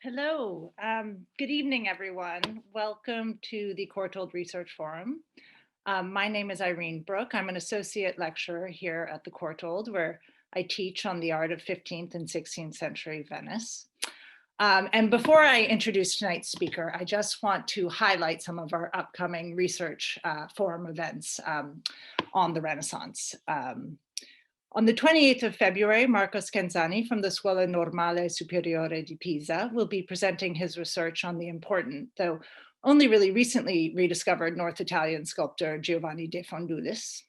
Hello, good evening, everyone. Welcome to the Courtauld Research Forum. My name is Irene Brooke. I'm an associate lecturer here at the Courtauld, where I teach on the art of 15th and 16th century Venice. And before I introduce tonight's speaker, I just want to highlight some of our upcoming research forum events on the Renaissance. On the 28th of February, Marco Schenzani from the Scuola Normale Superiore di Pisa will be presenting his research on the important, though only really recently rediscovered North Italian sculptor Giovanni de Fondulis.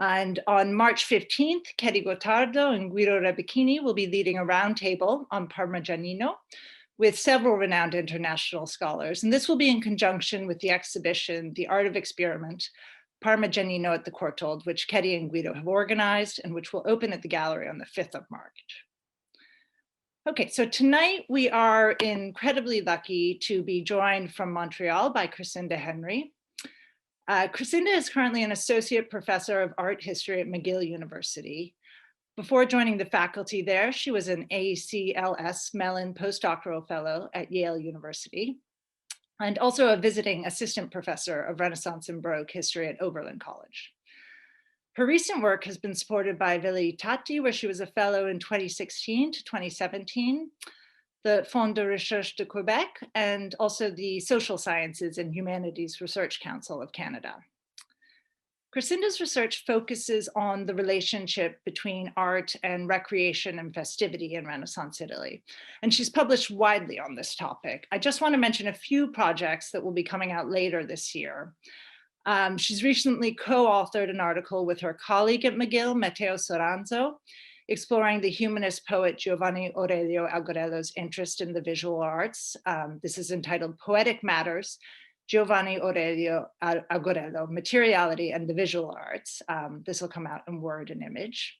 And on March 15th, Chedi Gottardo and Guido Rebecchini will be leading a roundtable on Parmigianino with several renowned international scholars. And this will be in conjunction with the exhibition, The Art of Experiment, Parmigianino at the Courtauld, which Chedi and Guido have organized and which will open at the gallery on the 5th of March. Okay, so tonight we are incredibly lucky to be joined from Montreal by Crescinda Henry. Crescinda is currently an associate professor of art history at McGill University. Before joining the faculty there, she was an ACLS Mellon postdoctoral fellow at Yale University, and also a visiting assistant professor of Renaissance and Baroque history at Oberlin College. Her recent work has been supported by Velleïtati, where she was a fellow in 2016 to 2017, the Fonds de Recherche de Quebec, and also the Social Sciences and Humanities Research Council of Canada. Crescinda's research focuses on the relationship between art and recreation and festivity in Renaissance Italy, and she's published widely on this topic. I just want to mention a few projects that will be coming out later this year. She's recently co-authored an article with her colleague at McGill, Matteo Soranzo, exploring the humanist poet Giovanni Aurelio Agorello's interest in the visual arts. This is entitled Poetic Matters, Giovanni Aurelio Agorello, Materiality and the Visual Arts. This will come out in Word and Image.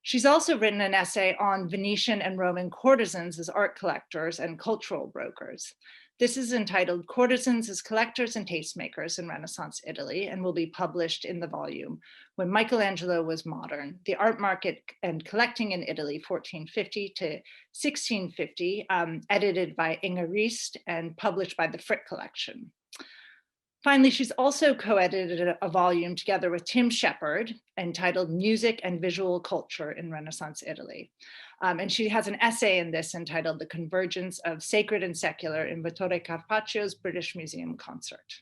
She's also written an essay on Venetian and Roman courtesans as art collectors and cultural brokers. This is entitled Courtesans as Collectors and Tastemakers in Renaissance Italy, and will be published in the volume When Michelangelo Was Modern, The Art Market and Collecting in Italy, 1450 to 1650, edited by Inge Riest and published by the Frick Collection. Finally, she's also co-edited a volume together with Tim Shepard entitled Music and Visual Culture in Renaissance Italy. And she has an essay in this entitled The Convergence of Sacred and Secular in Vittore Carpaccio's British Museum Concert.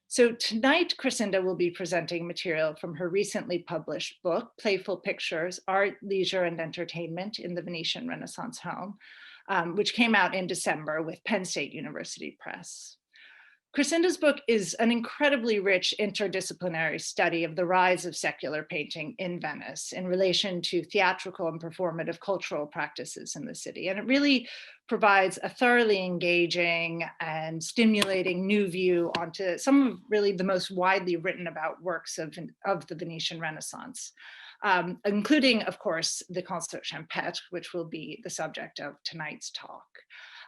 So tonight, Crescinda will be presenting material from her recently published book, Playful Pictures, Art, Leisure, and Entertainment in the Venetian Renaissance Home, which came out in December with Penn State University Press. Crescinda's book is an incredibly rich interdisciplinary study of the rise of secular painting in Venice in relation to theatrical and performative cultural practices in the city. And it really provides a thoroughly engaging and stimulating new view onto some of really the most widely written about works of the Venetian Renaissance, including, of course, the concert Champêtre, which will be the subject of tonight's talk.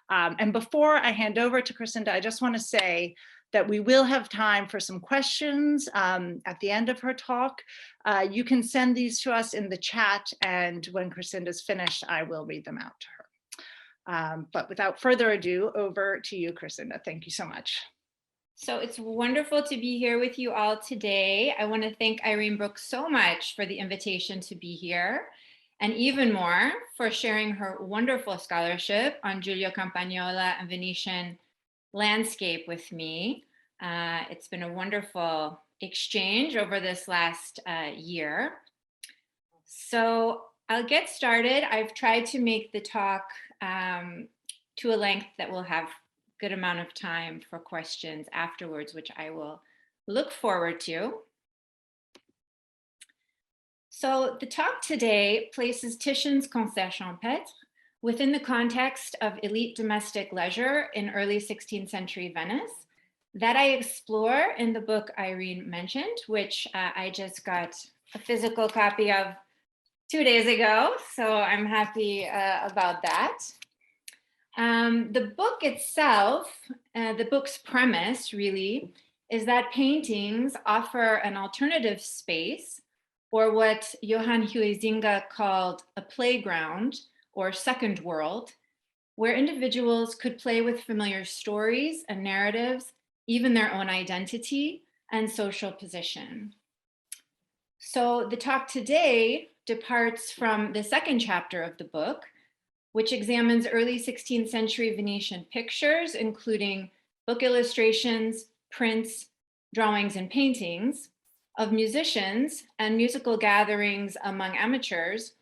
And before I hand over to Crescinda, I just want to say that we will have time for some questions at the end of her talk. You can send these to us in the chat, and when Crescinda's finished, I will read them out to her. But without further ado, over to you, Crescinda. Thank you so much. So it's wonderful to be here with you all today. I want to thank Irene Brooks so much for the invitation to be here, and even more for sharing her wonderful scholarship on Giulio Campagnola and Venetian landscape with me. It's been a wonderful exchange over this last year. So I'll get started. I've tried to make the talk to a length that will have good amount of time for questions afterwards, which I will look forward to. So the talk today places Titian's Concert Champêtre within the context of elite domestic leisure in early 16th century Venice that I explore in the book Irene mentioned, which I just got a physical copy of 2 days ago. So I'm happy about that. The book itself, the book's premise really, is that paintings offer an alternative space, or what Johann Huizinga called a playground or second world, where individuals could play with familiar stories and narratives, even their own identity and social position. So the talk today departs from the second chapter of the book, which examines early 16th century Venetian pictures, including book illustrations, prints, drawings, and paintings of musicians and musical gatherings among amateurs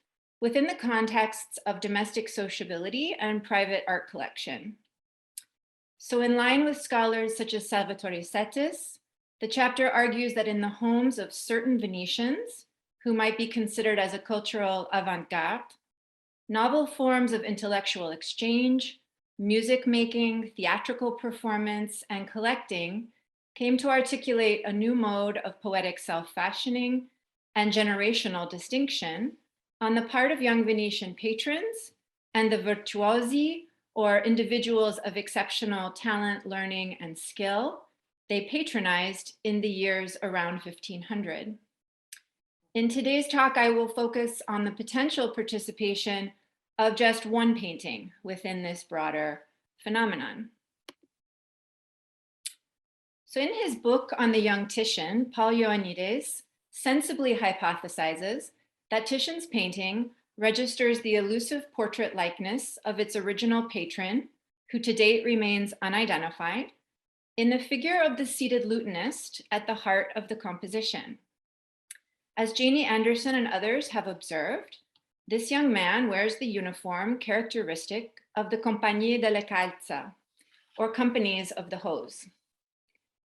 within the contexts of domestic sociability and private art collection. So in line with scholars such as Salvatore Settis, the chapter argues that in the homes of certain Venetians, who might be considered as a cultural avant-garde, novel forms of intellectual exchange, music making, theatrical performance, and collecting came to articulate a new mode of poetic self-fashioning and generational distinction on the part of young Venetian patrons and the virtuosi, or individuals of exceptional talent, learning, and skill, they patronized in the years around 1500. In today's talk, I will focus on the potential participation of just one painting within this broader phenomenon. So in his book on the young Titian, Paul Joannides sensibly hypothesizes that Titian's painting registers the elusive portrait likeness of its original patron, who to date remains unidentified, in the figure of the seated lutenist at the heart of the composition. As Jaynie Anderson and others have observed, this young man wears the uniform characteristic of the Compagnie della calza, or companies of the hose.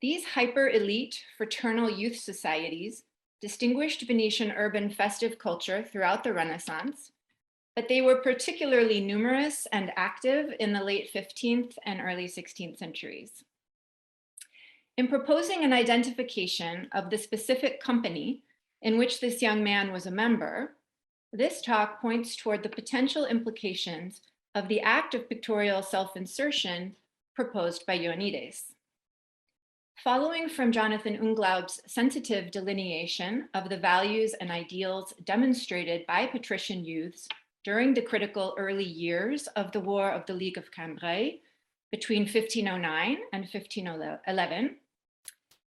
These hyper-elite fraternal youth societies distinguished Venetian urban festive culture throughout the Renaissance, but they were particularly numerous and active in the late 15th and early 16th centuries. In proposing an identification of the specific company in which this young man was a member, this talk points toward the potential implications of the act of pictorial self-insertion proposed by Joannides. Following from Jonathan Unglaub's sensitive delineation of the values and ideals demonstrated by patrician youths during the critical early years of the War of the League of Cambrai between 1509 and 1511,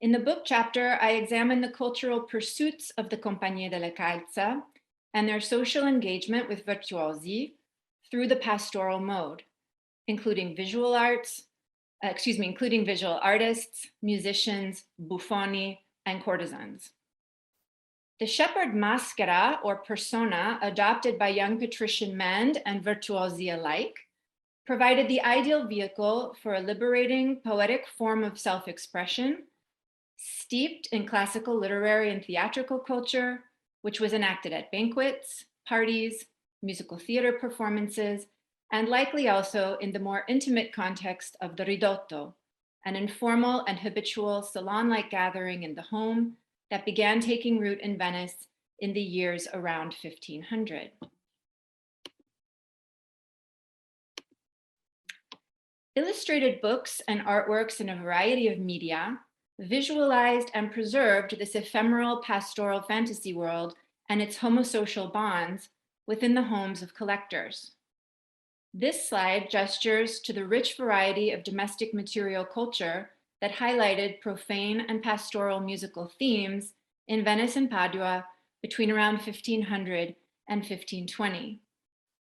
in the book chapter, I examine the cultural pursuits of the Compagnie della calza and their social engagement with virtuosi through the pastoral mode, including visual artists, musicians, buffoni, and courtesans. The shepherd maschera, or persona, adopted by young patrician men and virtuosi alike, provided the ideal vehicle for a liberating poetic form of self-expression, steeped in classical literary and theatrical culture, which was enacted at banquets, parties, musical theater performances, and likely also in the more intimate context of the ridotto, an informal and habitual salon-like gathering in the home that began taking root in Venice in the years around 1500. Illustrated books and artworks in a variety of media visualized and preserved this ephemeral pastoral fantasy world and its homosocial bonds within the homes of collectors. This slide gestures to the rich variety of domestic material culture that highlighted profane and pastoral musical themes in Venice and Padua between around 1500 and 1520,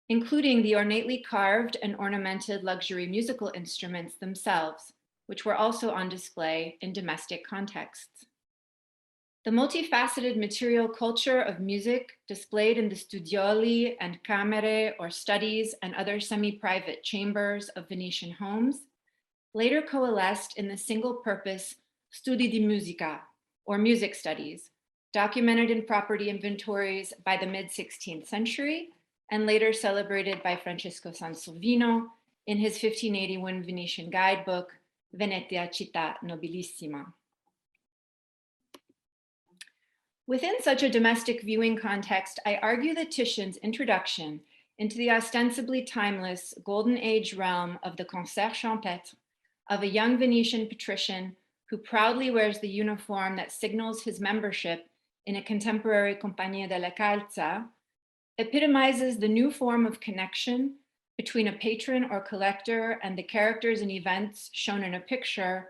including the ornately carved and ornamented luxury musical instruments themselves, which were also on display in domestic contexts. The multifaceted material culture of music displayed in the studioli and camere, or studies and other semi-private chambers of Venetian homes, later coalesced in the single-purpose studi di musica, or music studies, documented in property inventories by the mid-16th century and later celebrated by Francesco Sansovino in his 1581 Venetian guidebook, Venetia città nobilissima. Within such a domestic viewing context, I argue that Titian's introduction into the ostensibly timeless golden age realm of the concert champêtre, of a young Venetian patrician who proudly wears the uniform that signals his membership in a contemporary Compagnie della calza, epitomizes the new form of connection between a patron or collector and the characters and events shown in a picture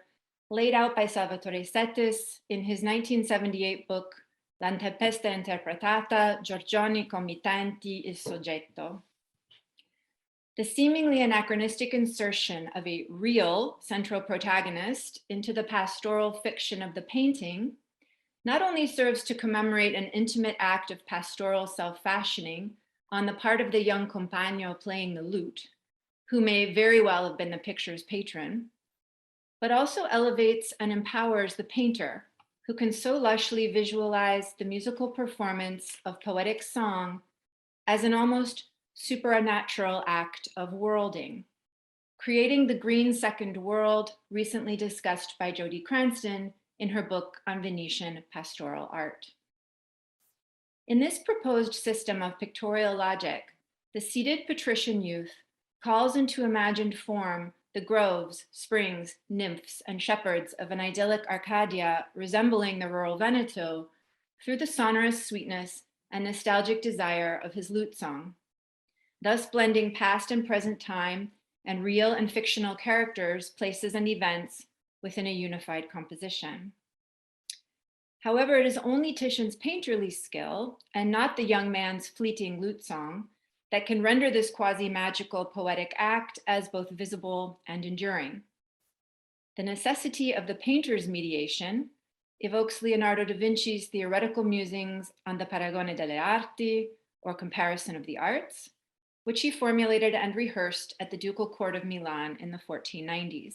laid out by Salvatore Settis in his 1978 book, La tempesta interpretata, Giorgioni committenti il soggetto. The seemingly anachronistic insertion of a real central protagonist into the pastoral fiction of the painting not only serves to commemorate an intimate act of pastoral self-fashioning on the part of the young Compagno playing the lute, who may very well have been the picture's patron, but also elevates and empowers the painter, who can so lushly visualize the musical performance of poetic song as an almost supernatural act of worlding, creating the green second world recently discussed by Jodie Cranston in her book on Venetian pastoral art. In this proposed system of pictorial logic, the seated patrician youth calls into imagined form the groves, springs, nymphs, and shepherds of an idyllic Arcadia resembling the rural Veneto through the sonorous sweetness and nostalgic desire of his lute song, thus blending past and present time and real and fictional characters, places, and events within a unified composition. However, it is only Titian's painterly skill and not the young man's fleeting lute song that can render this quasi-magical poetic act as both visible and enduring. The necessity of the painter's mediation evokes Leonardo da Vinci's theoretical musings on the paragone delle arti, or comparison of the arts, which he formulated and rehearsed at the Ducal Court of Milan in the 1490s.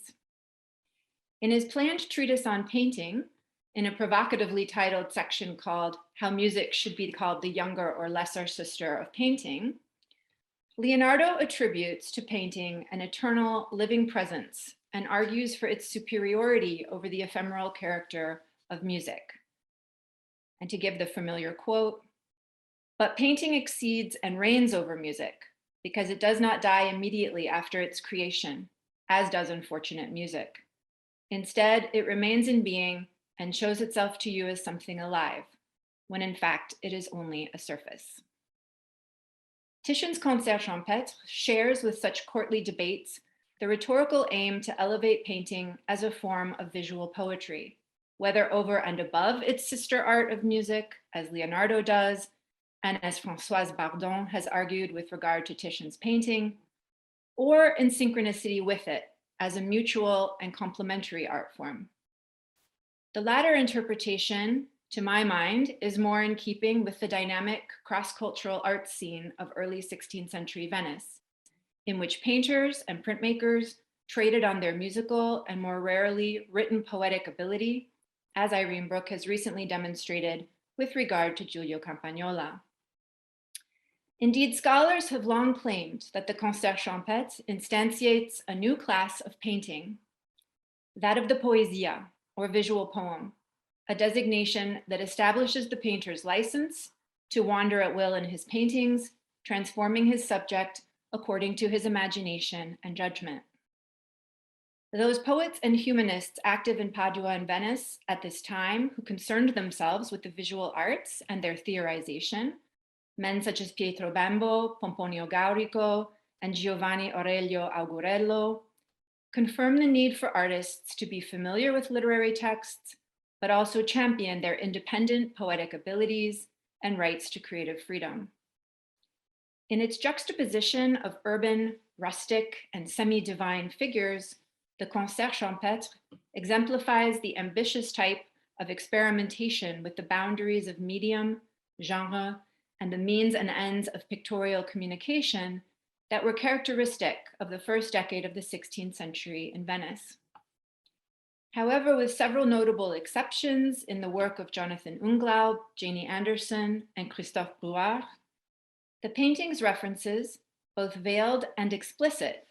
In his planned treatise on painting, in a provocatively titled section called How Music Should Be Called the Younger or Lesser Sister of Painting, Leonardo attributes to painting an eternal living presence and argues for its superiority over the ephemeral character of music. And to give the familiar quote, "But painting exceeds and reigns over music because it does not die immediately after its creation, as does unfortunate music. Instead, it remains in being and shows itself to you as something alive, when in fact it is only a surface." Titian's Concert Champêtre shares with such courtly debates the rhetorical aim to elevate painting as a form of visual poetry, whether over and above its sister art of music, as Leonardo does, and as Françoise Bardon has argued with regard to Titian's painting, or in synchronicity with it as a mutual and complementary art form. The latter interpretation, to my mind, is more in keeping with the dynamic cross-cultural art scene of early 16th century Venice, in which painters and printmakers traded on their musical and more rarely written poetic ability, as Irene Brooke has recently demonstrated with regard to Giulio Campagnola. Indeed, scholars have long claimed that the Concert Champêtre instantiates a new class of painting, that of the poesia, or visual poem, a designation that establishes the painter's license to wander at will in his paintings, transforming his subject according to his imagination and judgment. Those poets and humanists active in Padua and Venice at this time who concerned themselves with the visual arts and their theorization, men such as Pietro Bembo, Pomponio Gaurico, and Giovanni Aurelio Augurello, confirm the need for artists to be familiar with literary texts, but also champion their independent poetic abilities and rights to creative freedom. In its juxtaposition of urban, rustic, and semi-divine figures, the Concert Champêtre exemplifies the ambitious type of experimentation with the boundaries of medium, genre, and the means and ends of pictorial communication that were characteristic of the first decade of the 16th century in Venice. However, with several notable exceptions in the work of Jonathan Unglaub, Jaynie Anderson, and Christophe Brouard, the painting's references, both veiled and explicit,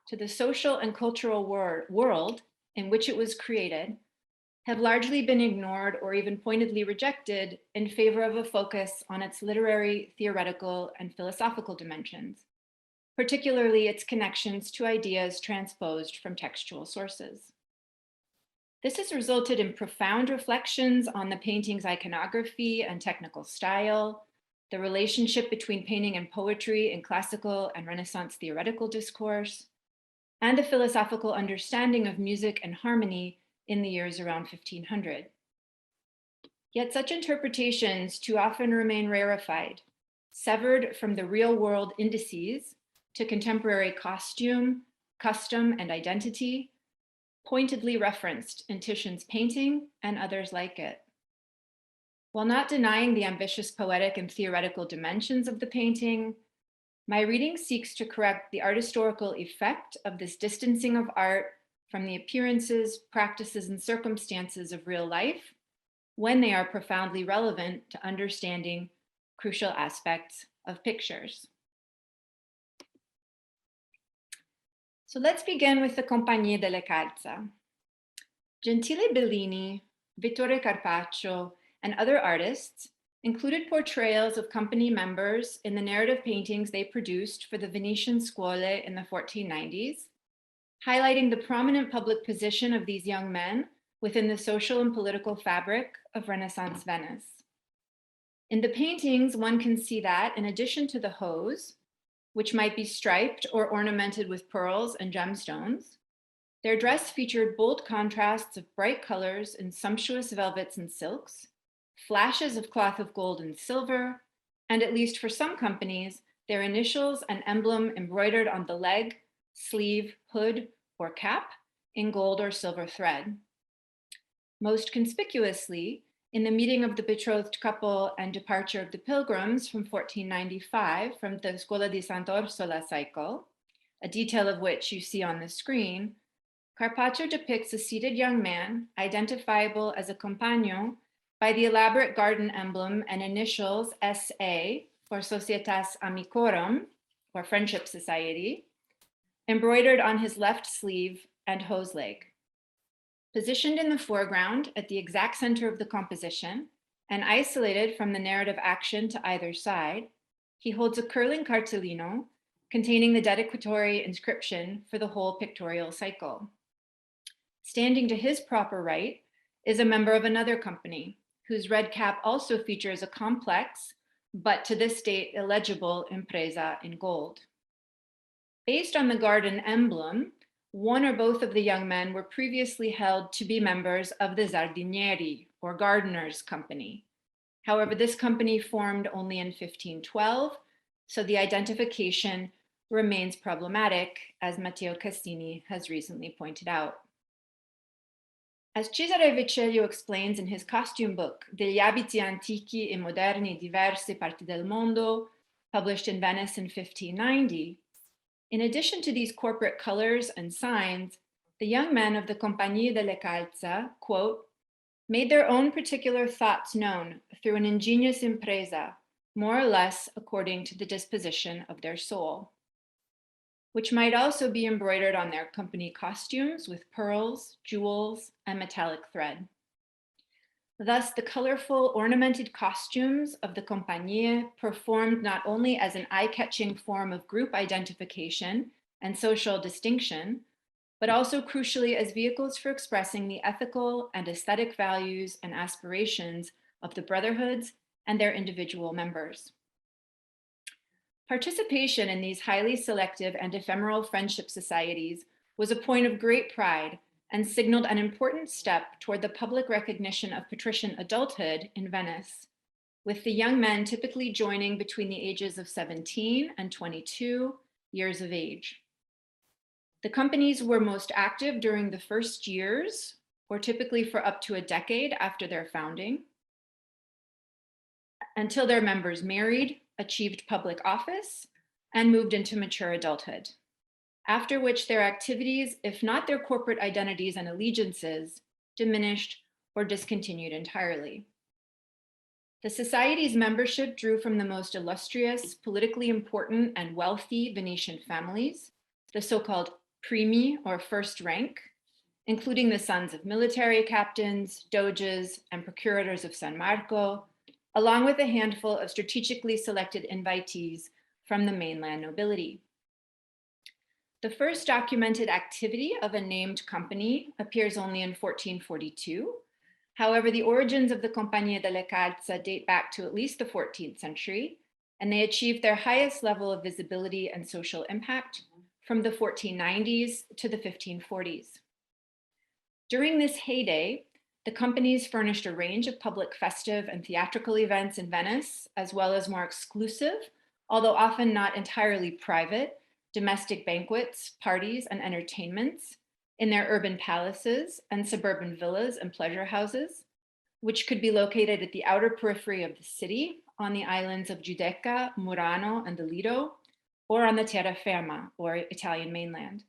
to the social and cultural world in which it was created, have largely been ignored or even pointedly rejected in favor of a focus on its literary, theoretical, and philosophical dimensions, particularly its connections to ideas transposed from textual sources. This has resulted in profound reflections on the painting's iconography and technical style, the relationship between painting and poetry in classical and Renaissance theoretical discourse, and the philosophical understanding of music and harmony in the years around 1500. Yet such interpretations too often remain rarefied, severed from the real-world indices to contemporary costume, custom, and identity, pointedly referenced in Titian's painting and others like it. While not denying the ambitious poetic and theoretical dimensions of the painting, my reading seeks to correct the art historical effect of this distancing of art from the appearances, practices, and circumstances of real life when they are profoundly relevant to understanding crucial aspects of pictures. So let's begin with the Compagnie della Calza. Gentile Bellini, Vittore Carpaccio, and other artists included portrayals of company members in the narrative paintings they produced for the Venetian scuole in the 1490s, highlighting the prominent public position of these young men within the social and political fabric of Renaissance Venice. In the paintings, one can see that in addition to the hose, which might be striped or ornamented with pearls and gemstones, their dress featured bold contrasts of bright colors in sumptuous velvets and silks, flashes of cloth of gold and silver, and at least for some companies, their initials and emblem embroidered on the leg, sleeve, hood, or cap in gold or silver thread. Most conspicuously, in the meeting of the betrothed couple and departure of the pilgrims from 1495 from the Scuola di Sant'Orsola cycle, a detail of which you see on the screen, Carpaccio depicts a seated young man, identifiable as a compagno by the elaborate garden emblem and initials SA, or Societas Amicorum, or Friendship Society, embroidered on his left sleeve and hose leg. Positioned in the foreground at the exact center of the composition and isolated from the narrative action to either side, he holds a curling cartellino containing the dedicatory inscription for the whole pictorial cycle. Standing to his proper right is a member of another company, whose red cap also features a complex, but to this date illegible impresa in gold. Based on the garden emblem, one or both of the young men were previously held to be members of the Giardinieri, or Gardeners' Company. However, this company formed only in 1512, so the identification remains problematic, as Matteo Cassini has recently pointed out. As Cesare Vecellio explains in his costume book, Degli abiti antichi e moderni diverse parti del mondo, published in Venice in 1590, in addition to these corporate colors and signs, the young men of the Compagnie delle Calza, quote, made their own particular thoughts known through an ingenious impresa, more or less according to the disposition of their soul, which might also be embroidered on their company costumes with pearls, jewels, and metallic thread. Thus, the colorful, ornamented costumes of the Compagnie performed not only as an eye-catching form of group identification and social distinction, but also crucially as vehicles for expressing the ethical and aesthetic values and aspirations of the brotherhoods and their individual members. Participation in these highly selective and ephemeral friendship societies was a point of great pride and signaled an important step toward the public recognition of patrician adulthood in Venice, with the young men typically joining between the ages of 17 and 22 years of age. The companies were most active during the first years, or typically for up to a decade after their founding, until their members married, achieved public office, and moved into mature adulthood, after which their activities, if not their corporate identities and allegiances, diminished or discontinued entirely. The society's membership drew from the most illustrious, politically important, and wealthy Venetian families, the so-called primi, or first rank, including the sons of military captains, doges, and procurators of San Marco, along with a handful of strategically selected invitees from the mainland nobility. The first documented activity of a named company appears only in 1442. However, the origins of the Compagnie delle Calza date back to at least the 14th century, and they achieved their highest level of visibility and social impact from the 1490s to the 1540s. During this heyday, the companies furnished a range of public festive and theatrical events in Venice, as well as more exclusive, although often not entirely private, domestic banquets, parties, and entertainments in their urban palaces and suburban villas and pleasure houses, which could be located at the outer periphery of the city on the islands of Giudecca, Murano, and the Lido, or on the terraferma, or Italian mainland.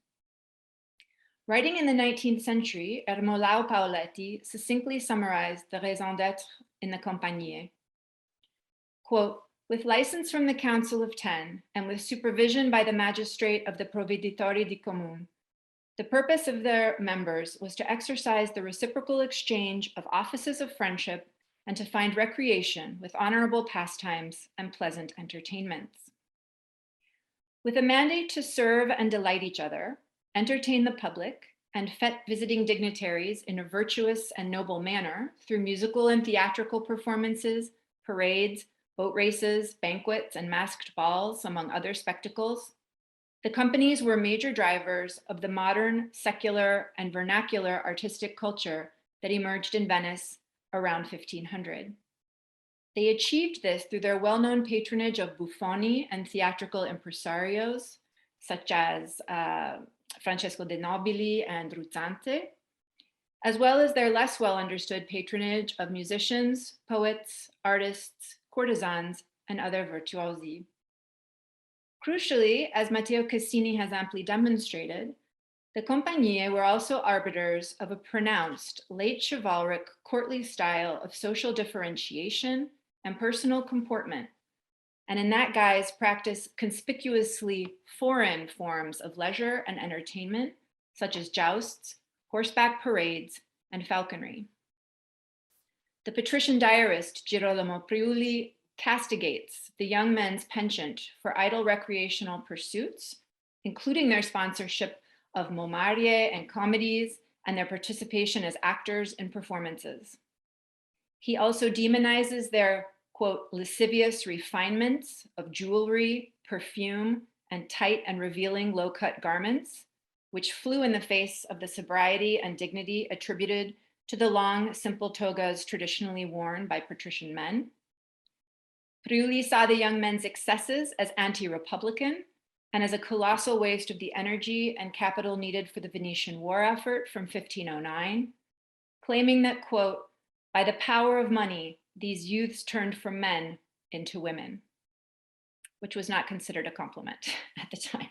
Writing in the 19th century, Ermolao Paoletti succinctly summarized the raison d'être in the Compagnie. Quote, with license from the Council of Ten and with supervision by the magistrate of the Provveditori di Comune, the purpose of their members was to exercise the reciprocal exchange of offices of friendship and to find recreation with honorable pastimes and pleasant entertainments. With a mandate to serve and delight each other, entertain the public, and fete visiting dignitaries in a virtuous and noble manner through musical and theatrical performances, parades, boat races, banquets, and masked balls, among other spectacles, the companies were major drivers of the modern, secular, and vernacular artistic culture that emerged in Venice around 1500. They achieved this through their well-known patronage of buffoni and theatrical impresarios, such as Francesco de' Nobili and Ruzzante, as well as their less well-understood patronage of musicians, poets, artists, courtesans, and other virtuosi. Crucially, as Matteo Cassini has amply demonstrated, the Compagnie were also arbiters of a pronounced late chivalric courtly style of social differentiation and personal comportment, and in that guise practice conspicuously foreign forms of leisure and entertainment, such as jousts, horseback parades, and falconry. The patrician diarist Girolamo Priuli castigates the young men's penchant for idle recreational pursuits, including their sponsorship of momarie and comedies and their participation as actors in performances. He also demonizes their, quote, lascivious refinements of jewelry, perfume, and tight and revealing low-cut garments, which flew in the face of the sobriety and dignity attributed to the long, simple togas traditionally worn by patrician men. Priuli saw the young men's excesses as anti-republican and as a colossal waste of the energy and capital needed for the Venetian war effort from 1509, claiming that, quote, by the power of money, these youths turned from men into women, which was not considered a compliment at the time.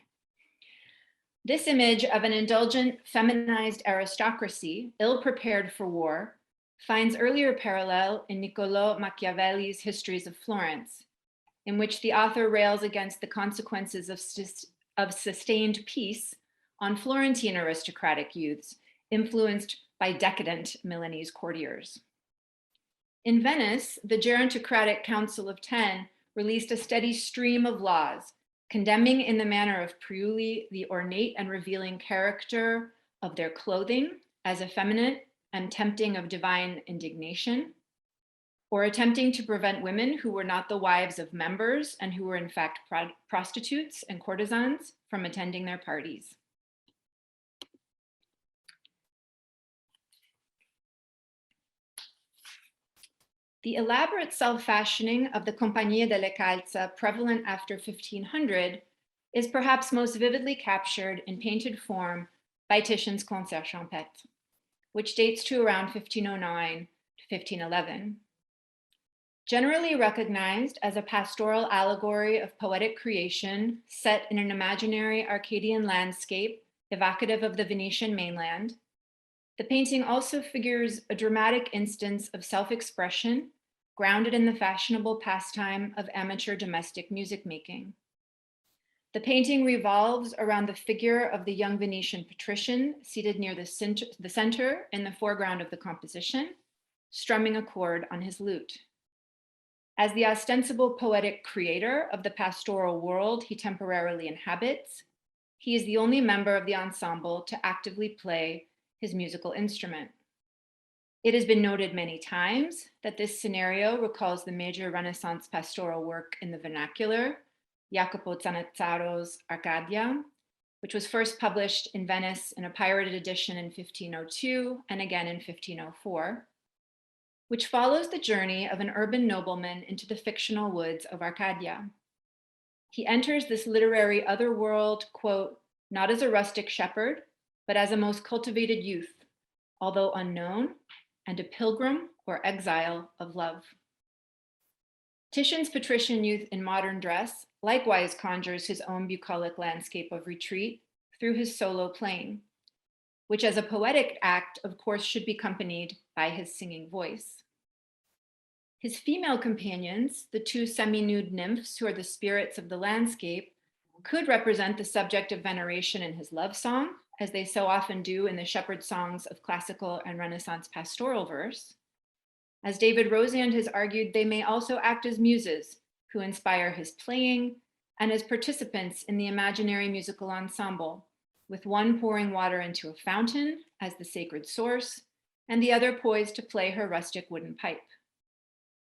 This image of an indulgent, feminized aristocracy, ill-prepared for war, finds earlier parallel in Niccolò Machiavelli's Histories of Florence, in which the author rails against the consequences of sustained peace on Florentine aristocratic youths, influenced by decadent Milanese courtiers. In Venice, the gerontocratic Council of Ten released a steady stream of laws, condemning in the manner of Priuli the ornate and revealing character of their clothing as effeminate and tempting of divine indignation, or attempting to prevent women who were not the wives of members and who were in fact prostitutes and courtesans from attending their parties. The elaborate self-fashioning of the Compagnie della Calza prevalent after 1500 is perhaps most vividly captured in painted form by Titian's Concert Champêtre, which dates to around 1509 to 1511. Generally recognized as a pastoral allegory of poetic creation set in an imaginary Arcadian landscape evocative of the Venetian mainland, the painting also figures a dramatic instance of self-expression grounded in the fashionable pastime of amateur domestic music making. The painting revolves around the figure of the young Venetian patrician seated near the center in the foreground of the composition, strumming a chord on his lute. As the ostensible poetic creator of the pastoral world he temporarily inhabits, he is the only member of the ensemble to actively play his musical instrument. It has been noted many times that this scenario recalls the major Renaissance pastoral work in the vernacular, Jacopo Zanazzaro's Arcadia, which was first published in Venice in a pirated edition in 1502 and again in 1504, which follows the journey of an urban nobleman into the fictional woods of Arcadia. He enters this literary otherworld, quote, not as a rustic shepherd, but as a most cultivated youth, although unknown, and a pilgrim or exile of love. Titian's patrician youth in modern dress likewise conjures his own bucolic landscape of retreat through his solo playing, which as a poetic act, of course, should be accompanied by his singing voice. His female companions, the two semi-nude nymphs who are the spirits of the landscape, could represent the subject of veneration in his love song, as they so often do in the shepherd songs of classical and Renaissance pastoral verse. As David Rosand has argued, they may also act as muses who inspire his playing and as participants in the imaginary musical ensemble, with one pouring water into a fountain as the sacred source, and the other poised to play her rustic wooden pipe.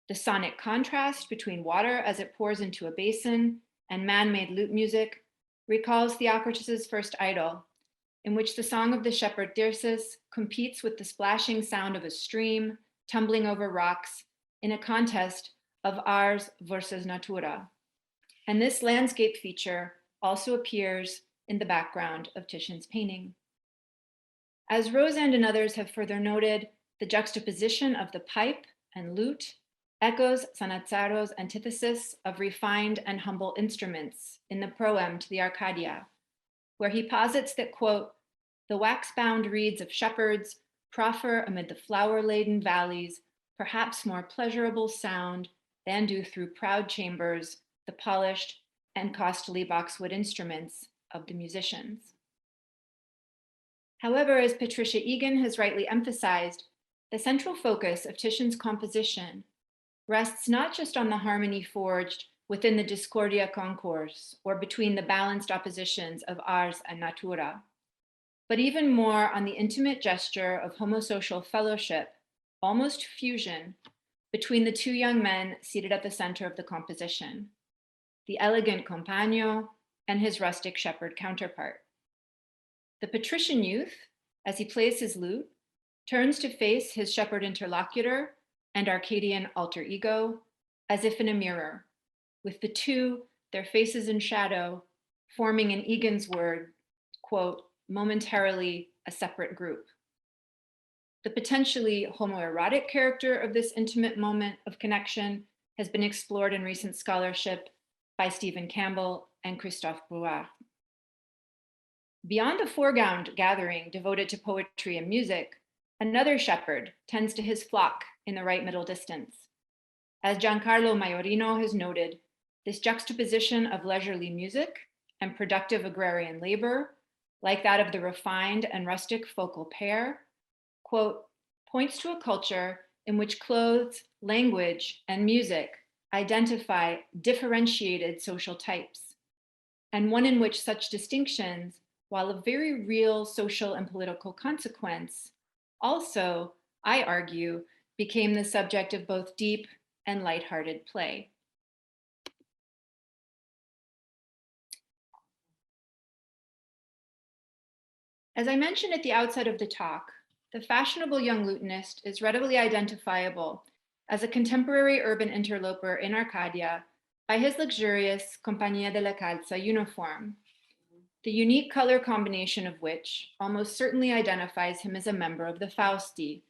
The sonic contrast between water as it pours into a basin and man-made lute music recalls Theocritus's first idyll, in which the song of the shepherd Dirces competes with the splashing sound of a stream tumbling over rocks in a contest of ars versus natura. And this landscape feature also appears in the background of Titian's painting. As Rosand and others have further noted, the juxtaposition of the pipe and lute echoes Zanazzaro's antithesis of refined and humble instruments in the proem to the Arcadia, where he posits that, quote, the wax-bound reeds of shepherds proffer amid the flower-laden valleys perhaps more pleasurable sound than do through proud chambers the polished and costly boxwood instruments of the musicians. However, as Patricia Egan has rightly emphasized, the central focus of Titian's composition rests not just on the harmony forged within the discordia concourse or between the balanced oppositions of ars and natura, but even more on the intimate gesture of homosocial fellowship, almost fusion, between the two young men seated at the center of the composition, the elegant Compagnie and his rustic shepherd counterpart. The patrician youth, as he plays his lute, turns to face his shepherd interlocutor and Arcadian alter ego as if in a mirror, with the two, their faces in shadow, forming in Egan's word, quote, momentarily a separate group. The potentially homoerotic character of this intimate moment of connection has been explored in recent scholarship by Stephen Campbell and Christophe Brouard. Beyond the foreground gathering devoted to poetry and music, another shepherd tends to his flock in the right middle distance. As Giancarlo Maiorino has noted, this juxtaposition of leisurely music and productive agrarian labor, like that of the refined and rustic focal pair, quote, points to a culture in which clothes, language, and music identify differentiated social types, and one in which such distinctions, while of very real social and political consequence, also, I argue, became the subject of both deep and lighthearted play. As I mentioned at the outset of the talk, the fashionable young lutenist is readily identifiable as a contemporary urban interloper in Arcadia by his luxurious Compagnie della Calza uniform, the unique color combination of which almost certainly identifies him as a member of the Fausti,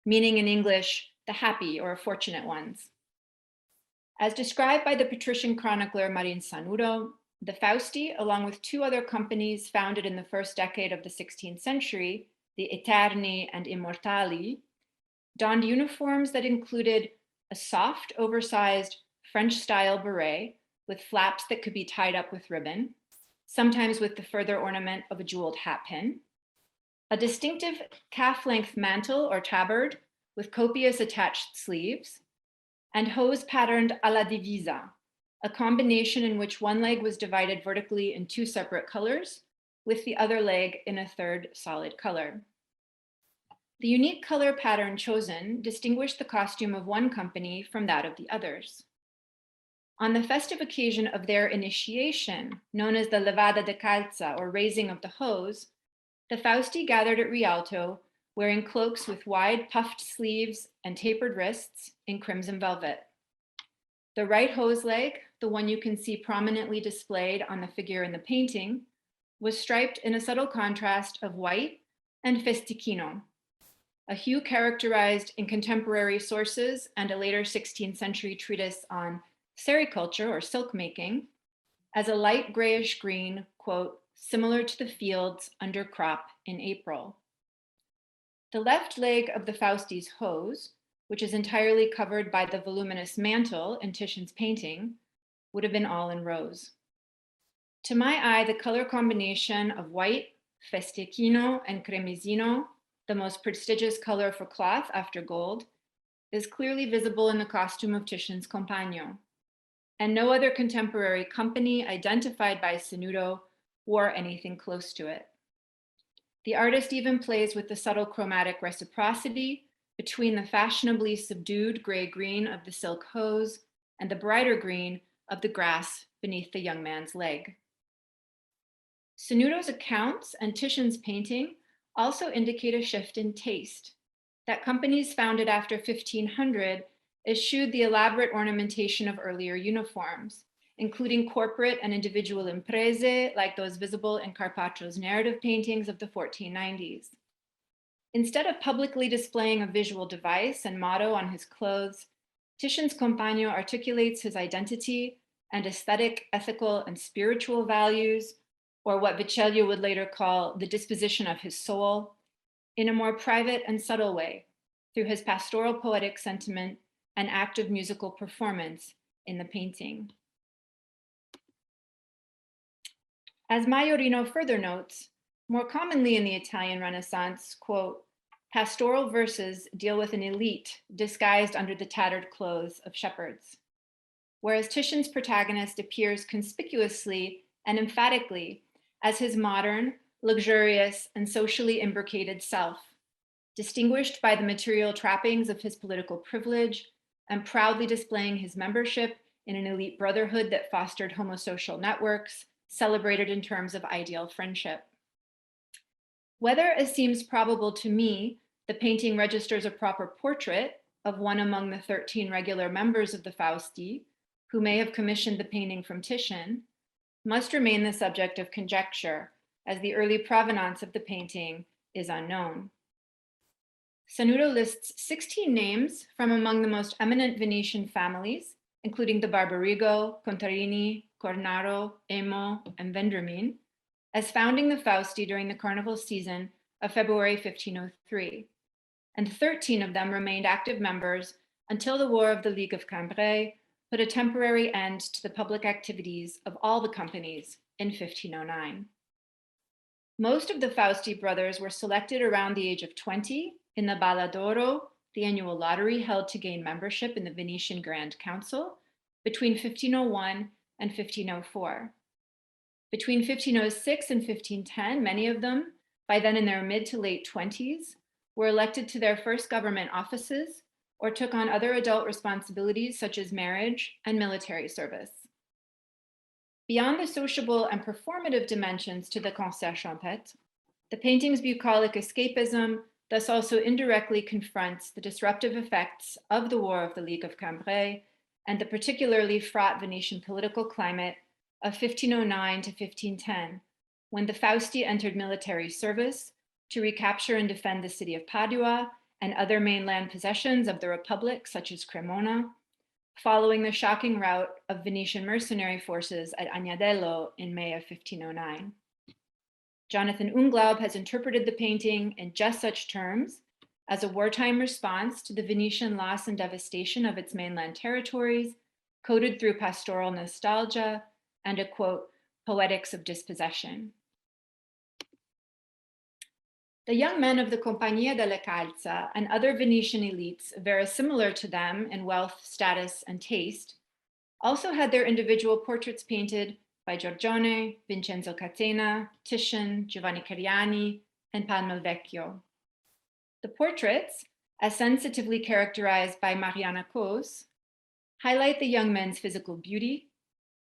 meaning in English, the happy or fortunate ones. As described by the patrician chronicler Marin Sanudo, the Fausti, along with two other companies founded in the first decade of the 16th century, the Eterni and Immortali, donned uniforms that included a soft, oversized French-style beret with flaps that could be tied up with ribbon, sometimes with the further ornament of a jeweled hat pin, a distinctive calf-length mantle or tabard with copious attached sleeves, and hose patterned alla divisa, a combination in which one leg was divided vertically in two separate colors, with the other leg in a third solid color. The unique color pattern chosen distinguished the costume of one company from that of the others. On the festive occasion of their initiation, known as the levada de calza, or raising of the hose, the Fausti gathered at Rialto, wearing cloaks with wide puffed sleeves and tapered wrists in crimson velvet. The right hose leg, the one you can see prominently displayed on the figure in the painting, was striped in a subtle contrast of white and festechino, a hue characterized in contemporary sources and a later 16th century treatise on sericulture, or silk making, as a light grayish green, quote, similar to the fields under crop in April. The left leg of the Fausti's hose, which is entirely covered by the voluminous mantle in Titian's painting, would have been all in rose. To my eye, the color combination of white, festechino, and cremesino, the most prestigious color for cloth after gold, is clearly visible in the costume of Titian's Compagnie, and no other contemporary company identified by Senuto wore anything close to it. The artist even plays with the subtle chromatic reciprocity between the fashionably subdued gray-green of the silk hose and the brighter green of the grass beneath the young man's leg. Senuto's accounts and Titian's painting also indicate a shift in taste, that companies founded after 1500 eschewed the elaborate ornamentation of earlier uniforms, including corporate and individual imprese like those visible in Carpaccio's narrative paintings of the 1490s. Instead of publicly displaying a visual device and motto on his clothes, Titian's Compagnie articulates his identity and aesthetic, ethical, and spiritual values, or what Vicelli would later call the disposition of his soul, in a more private and subtle way, through his pastoral poetic sentiment and active musical performance in the painting. As Maiorino further notes, more commonly in the Italian Renaissance, quote, pastoral verses deal with an elite disguised under the tattered clothes of shepherds, whereas Titian's protagonist appears conspicuously and emphatically as his modern, luxurious, and socially imbricated self, distinguished by the material trappings of his political privilege and proudly displaying his membership in an elite brotherhood that fostered homosocial networks, celebrated in terms of ideal friendship. Whether, as seems probable to me, the painting registers a proper portrait of one among the 13 regular members of the Fausti, who may have commissioned the painting from Titian, must remain the subject of conjecture, as the early provenance of the painting is unknown. Senuto lists 16 names from among the most eminent Venetian families, including the Barbarigo, Contarini, Cornaro, Emo, and Vendramin, as founding the Fausti during the carnival season of February 1503, and 13 of them remained active members until the War of the League of Cambrai put a temporary end to the public activities of all the companies in 1509. Most of the Fausti brothers were selected around the age of 20 in the Balla d'Oro, the annual lottery held to gain membership in the Venetian Grand Council, between 1501 and 1504. Between 1506 and 1510, many of them, by then in their mid to late 20s, were elected to their first government offices or took on other adult responsibilities such as marriage and military service. Beyond the sociable and performative dimensions to the Concert Champêtre, the painting's bucolic escapism thus also indirectly confronts the disruptive effects of the War of the League of Cambrai and the particularly fraught Venetian political climate of 1509 to 1510, when the Fausti entered military service to recapture and defend the city of Padua and other mainland possessions of the Republic, such as Cremona, following the shocking rout of Venetian mercenary forces at Agnadello in May of 1509. Jonathan Unglaub has interpreted the painting in just such terms as a wartime response to the Venetian loss and devastation of its mainland territories, coded through pastoral nostalgia and a, quote, poetics of dispossession. The young men of the Compagnie della Calza and other Venetian elites, very similar to them in wealth, status, and taste, also had their individual portraits painted by Giorgione, Vincenzo Catena, Titian, Giovanni Cariani, and Palma il Vecchio. The portraits, as sensitively characterized by Mariana Cos, highlight the young men's physical beauty,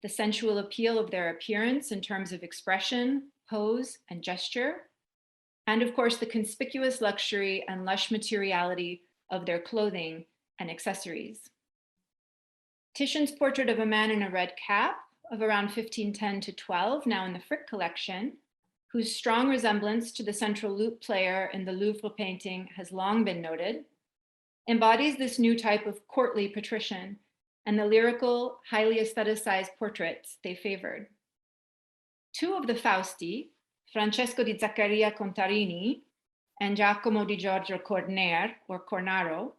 the sensual appeal of their appearance in terms of expression, pose, and gesture, and of course, the conspicuous luxury and lush materiality of their clothing and accessories. Titian's portrait of a man in a red cap of around 1510 to 12, now in the Frick collection, whose strong resemblance to the central lute player in the Louvre painting has long been noted, embodies this new type of courtly patrician and the lyrical, highly aestheticized portraits they favored. Two of the Fausti, Francesco di Zaccaria Contarini and Giacomo di Giorgio Corner, or Cornaro,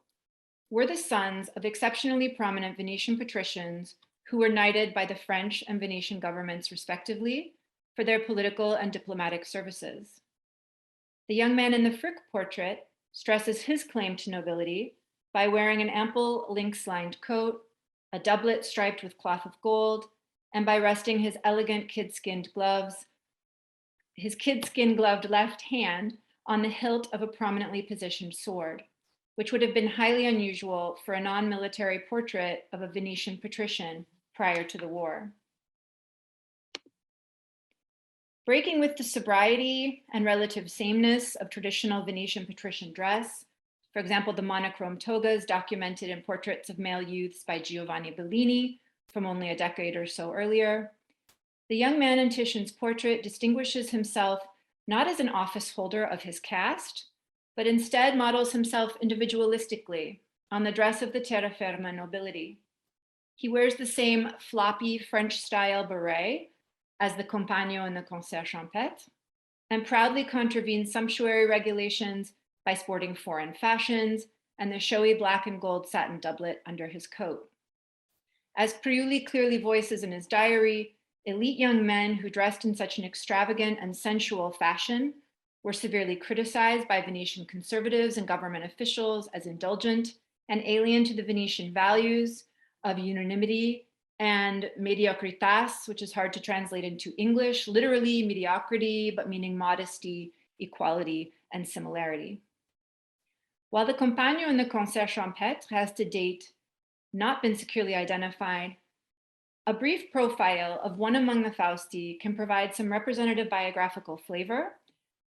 were the sons of exceptionally prominent Venetian patricians who were knighted by the French and Venetian governments respectively for their political and diplomatic services. The young man in the Frick portrait stresses his claim to nobility by wearing an ample lynx-lined coat, a doublet striped with cloth of gold, and by resting his elegant kid-skin gloved left hand on the hilt of a prominently positioned sword, which would have been highly unusual for a non-military portrait of a Venetian patrician prior to the war. Breaking with the sobriety and relative sameness of traditional Venetian patrician dress, for example, the monochrome togas documented in portraits of male youths by Giovanni Bellini from only a decade or so earlier, the young man in Titian's portrait distinguishes himself not as an office holder of his caste, but instead models himself individualistically on the dress of the terra firma nobility. He wears the same floppy French-style beret as the Compagnie and the concert Champêtre, and proudly contravenes sumptuary regulations by sporting foreign fashions and the showy black and gold satin doublet under his coat. As Priuli clearly voices in his diary, elite young men who dressed in such an extravagant and sensual fashion were severely criticized by Venetian conservatives and government officials as indulgent and alien to the Venetian values of unanimity and mediocritas, which is hard to translate into English, literally mediocrity, but meaning modesty, equality, and similarity. While the Compagnie and the concert Champêtre has to date not been securely identified, a brief profile of one among the Fausti can provide some representative biographical flavor,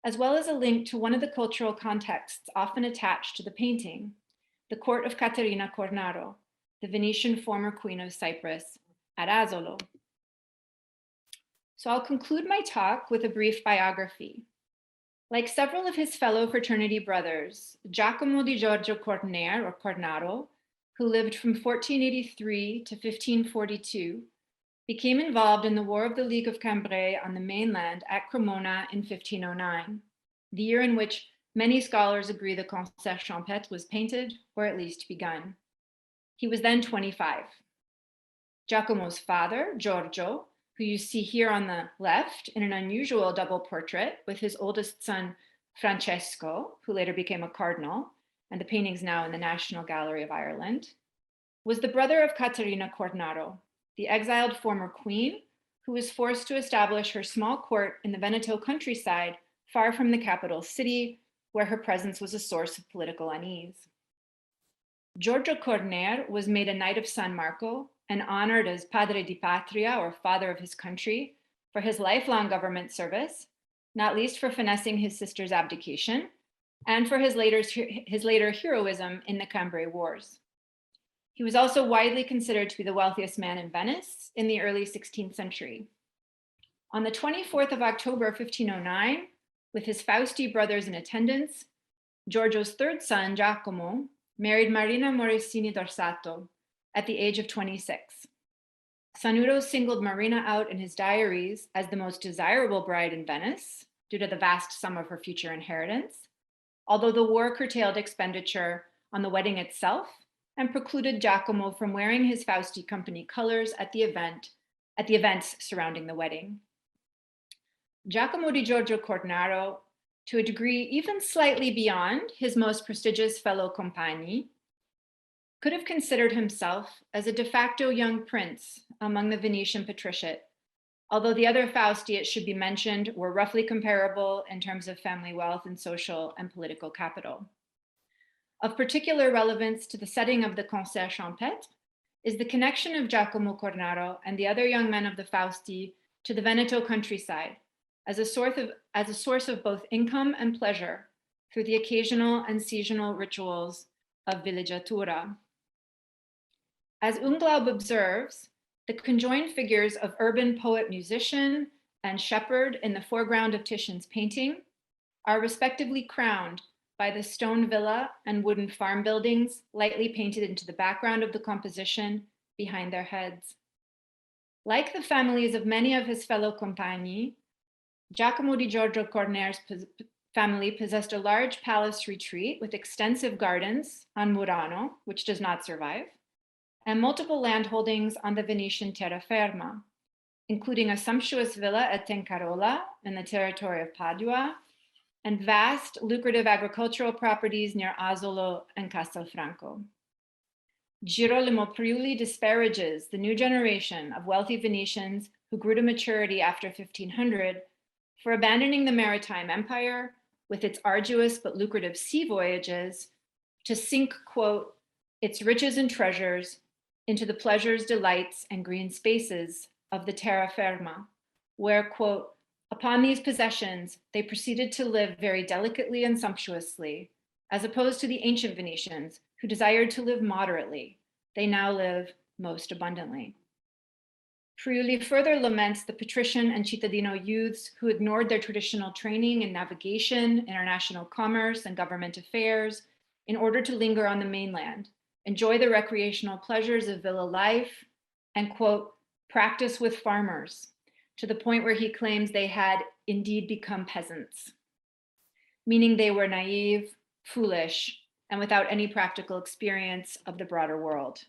as well as a link to one of the cultural contexts often attached to the painting, the court of Caterina Cornaro, the Venetian former queen of Cyprus, at Asolo. So I'll conclude my talk with a brief biography. Like several of his fellow fraternity brothers, Giacomo di Giorgio Corner, or Cornaro, who lived from 1483 to 1542, became involved in the War of the League of Cambrai on the mainland at Cremona in 1509, the year in which many scholars agree the concert Champêtre was painted, or at least begun. He was then 25. Giacomo's father, Giorgio, who you see here on the left in an unusual double portrait with his oldest son, Francesco, who later became a cardinal, and the painting's now in the National Gallery of Ireland, was the brother of Caterina Cornaro, the exiled former queen who was forced to establish her small court in the Veneto countryside, far from the capital city, where her presence was a source of political unease. Giorgio Corner was made a Knight of San Marco and honored as Padre di Patria, or Father of his country, for his lifelong government service, not least for finessing his sister's abdication, and for his later heroism in the Cambrai Wars. He was also widely considered to be the wealthiest man in Venice in the early 16th century. On the 24th of October, 1509, with his Fausti brothers in attendance, Giorgio's third son, Giacomo, married Marina Morosini d'Orsato at the age of 26. Sanuro singled Marina out in his diaries as the most desirable bride in Venice due to the vast sum of her future inheritance, although the war curtailed expenditure on the wedding itself and precluded Giacomo from wearing his Fausti company colors at the events surrounding the wedding. Giacomo di Giorgio Cornaro, to a degree even slightly beyond his most prestigious fellow Compagnie, could have considered himself as a de facto young prince among the Venetian patriciate, although the other Fausti, it should be mentioned, were roughly comparable in terms of family wealth and social and political capital. Of particular relevance to the setting of the Concert Champêtre is the connection of Giacomo Cornaro and the other young men of the Fausti to the Veneto countryside as a source of both income and pleasure through the occasional and seasonal rituals of villeggiatura. As Unglaub observes, the conjoined figures of urban poet-musician and shepherd in the foreground of Titian's painting are respectively crowned by the stone villa and wooden farm buildings lightly painted into the background of the composition behind their heads. Like the families of many of his fellow Compagnie, Giacomo di Giorgio Corner's family possessed a large palace retreat with extensive gardens on Murano, which does not survive, and multiple landholdings on the Venetian terraferma, including a sumptuous villa at Tencarola in the territory of Padua, and vast, lucrative agricultural properties near Asolo and Castelfranco. Girolamo Priuli disparages the new generation of wealthy Venetians who grew to maturity after 1500 for abandoning the maritime empire with its arduous but lucrative sea voyages to sink, quote, its riches and treasures into the pleasures, delights, and green spaces of the terraferma, where, quote, upon these possessions, they proceeded to live very delicately and sumptuously, as opposed to the ancient Venetians who desired to live moderately. They now live most abundantly. Priuli further laments the patrician and cittadino youths who ignored their traditional training in navigation, international commerce, and government affairs in order to linger on the mainland, enjoy the recreational pleasures of villa life, and, quote, practice with farmers, to the point where he claims they had indeed become peasants, meaning they were naive, foolish, and without any practical experience of the broader world.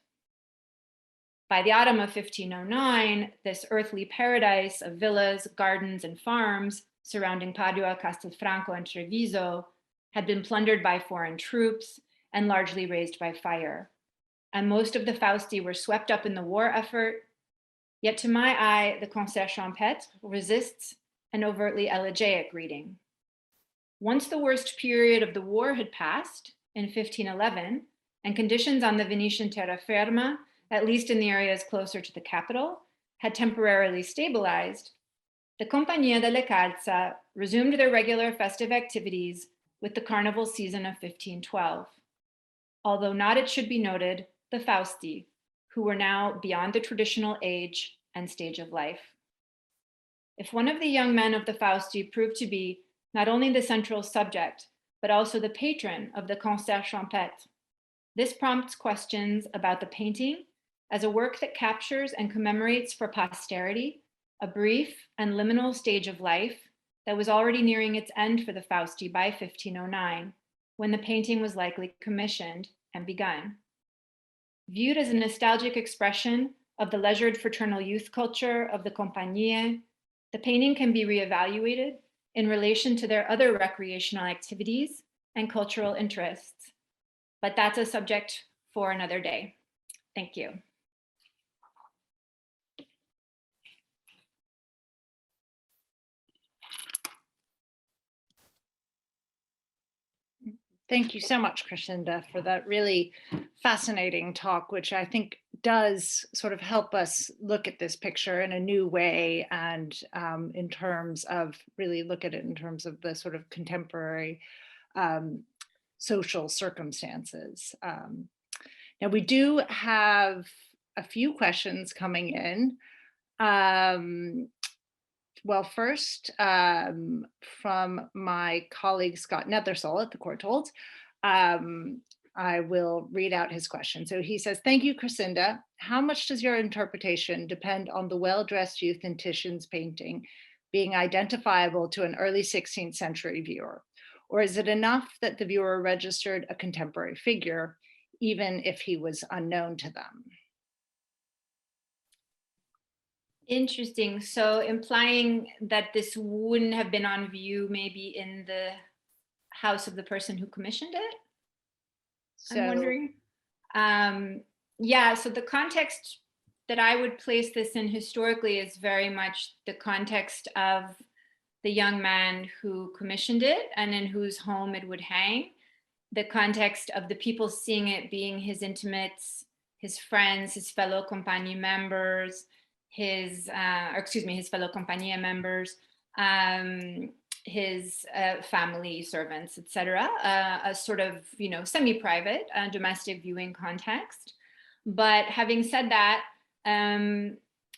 By the autumn of 1509, this earthly paradise of villas, gardens, and farms surrounding Padua, Castelfranco, and Treviso had been plundered by foreign troops and largely razed by fire. And most of the Fausti were swept up in the war effort. Yet to my eye, the Concert Champêtre resists an overtly elegiac reading. Once the worst period of the war had passed in 1511, and conditions on the Venetian terraferma, at least in the areas closer to the capital, had temporarily stabilized, the Compagnie della Calza resumed their regular festive activities with the carnival season of 1512. Although not, it should be noted, the Fausti, who were now beyond the traditional age and stage of life. If one of the young men of the Fausti proved to be not only the central subject, but also the patron of the Concert Champêtre, this prompts questions about the painting as a work that captures and commemorates for posterity a brief and liminal stage of life that was already nearing its end for the Fausti by 1509, when the painting was likely commissioned and begun. Viewed as a nostalgic expression of the leisured fraternal youth culture of the Compagnie, the painting can be reevaluated in relation to their other recreational activities and cultural interests. But that's a subject for another day. Thank you. Thank you so much, Crescenda, for that really fascinating talk, which I think does sort of help us look at this picture in a new way, and in terms of really look at it in terms of the sort of contemporary social circumstances. Now, we do have a few questions coming in. Well, first, from my colleague Scott Nethersole at the Courtauld, I will read out his question. So he says, thank you, Crescenda. How much does your interpretation depend on the well-dressed youth in Titian's painting being identifiable to an early 16th century viewer? Or is it enough that the viewer registered a contemporary figure, even if he was unknown to them? Interesting. So implying that this wouldn't have been on view maybe in the house of the person who commissioned it? So, I'm wondering. Yeah, so the context that I would place this in historically is very much the context of the young man who commissioned it and in whose home it would hang. the context of the people seeing it being his intimates, his friends, his fellow Compagnie members, his fellow Compagnie members, his family, servants, etc. A sort of, semi-private domestic viewing context. But having said that,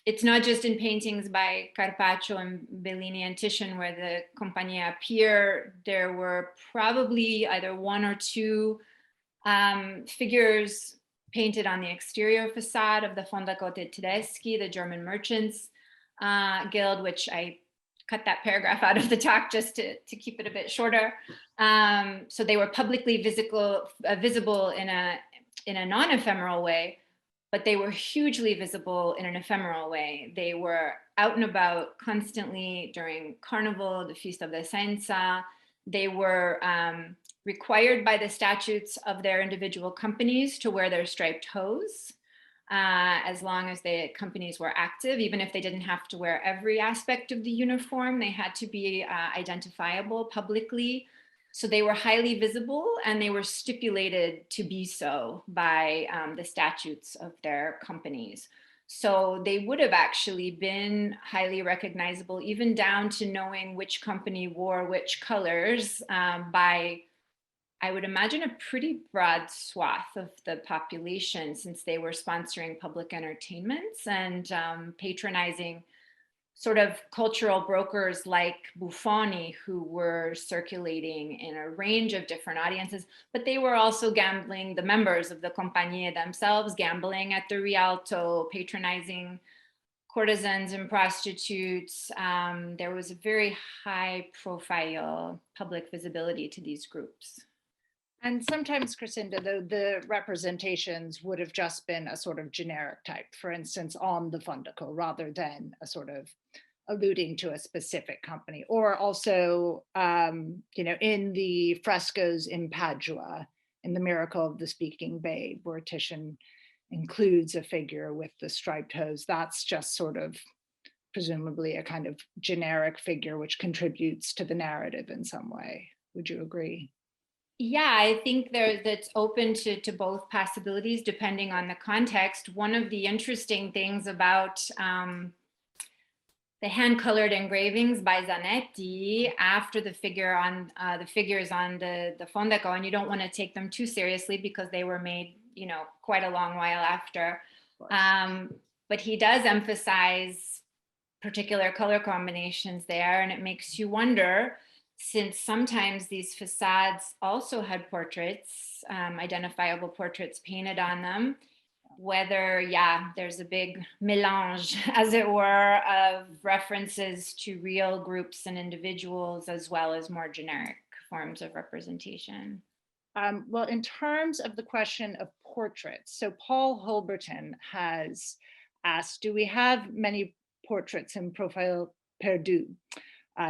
it's not just in paintings by Carpaccio and Bellini and Titian where the Compagnie appear. There were probably either one or two figures painted on the exterior facade of the Fondacote Tedeschi, the German Merchants Guild, which I cut that paragraph out of the talk just to keep it a bit shorter. So they were publicly visible in a non-ephemeral way, but they were hugely visible in an ephemeral way. They were out and about constantly during Carnival, the Feast of the Senza. They were required by the statutes of their individual companies to wear their striped hose as long as the companies were active. Even if they didn't have to wear every aspect of the uniform, they had to be identifiable publicly. So they were highly visible, and they were stipulated to be so by the statutes of their companies. So they would have actually been highly recognizable, even down to knowing which company wore which colors by, I would imagine, a pretty broad swath of the population, since they were sponsoring public entertainments and patronizing sort of cultural brokers like Buffoni, who were circulating in a range of different audiences, but they were also gambling, the members of the Compagnie themselves, gambling at the Rialto, patronizing courtesans and prostitutes. There was a very high profile public visibility to these groups. And sometimes, Crescinda, the representations would have just been a sort of generic type, for instance, on the Fondaco, rather than a sort of alluding to a specific company. Or also, in the frescoes in Padua, in The Miracle of the Speaking Babe, where Titian includes a figure with the striped hose, that's just sort of presumably a kind of generic figure which contributes to the narrative in some way. Would you agree? Yeah, I think that's open to both possibilities depending on the context. One of the interesting things about the hand-colored engravings by Zanetti after the figures on the Fondaco, and you don't want to take them too seriously because they were made, quite a long while after. But he does emphasize particular color combinations there, and it makes you wonder, since sometimes these facades also had portraits, identifiable portraits painted on them, whether, there's a big melange, as it were, of references to real groups and individuals, as well as more generic forms of representation. Well, in terms of the question of portraits, so Paul Holberton has asked, do we have many portraits in Profil Perdu?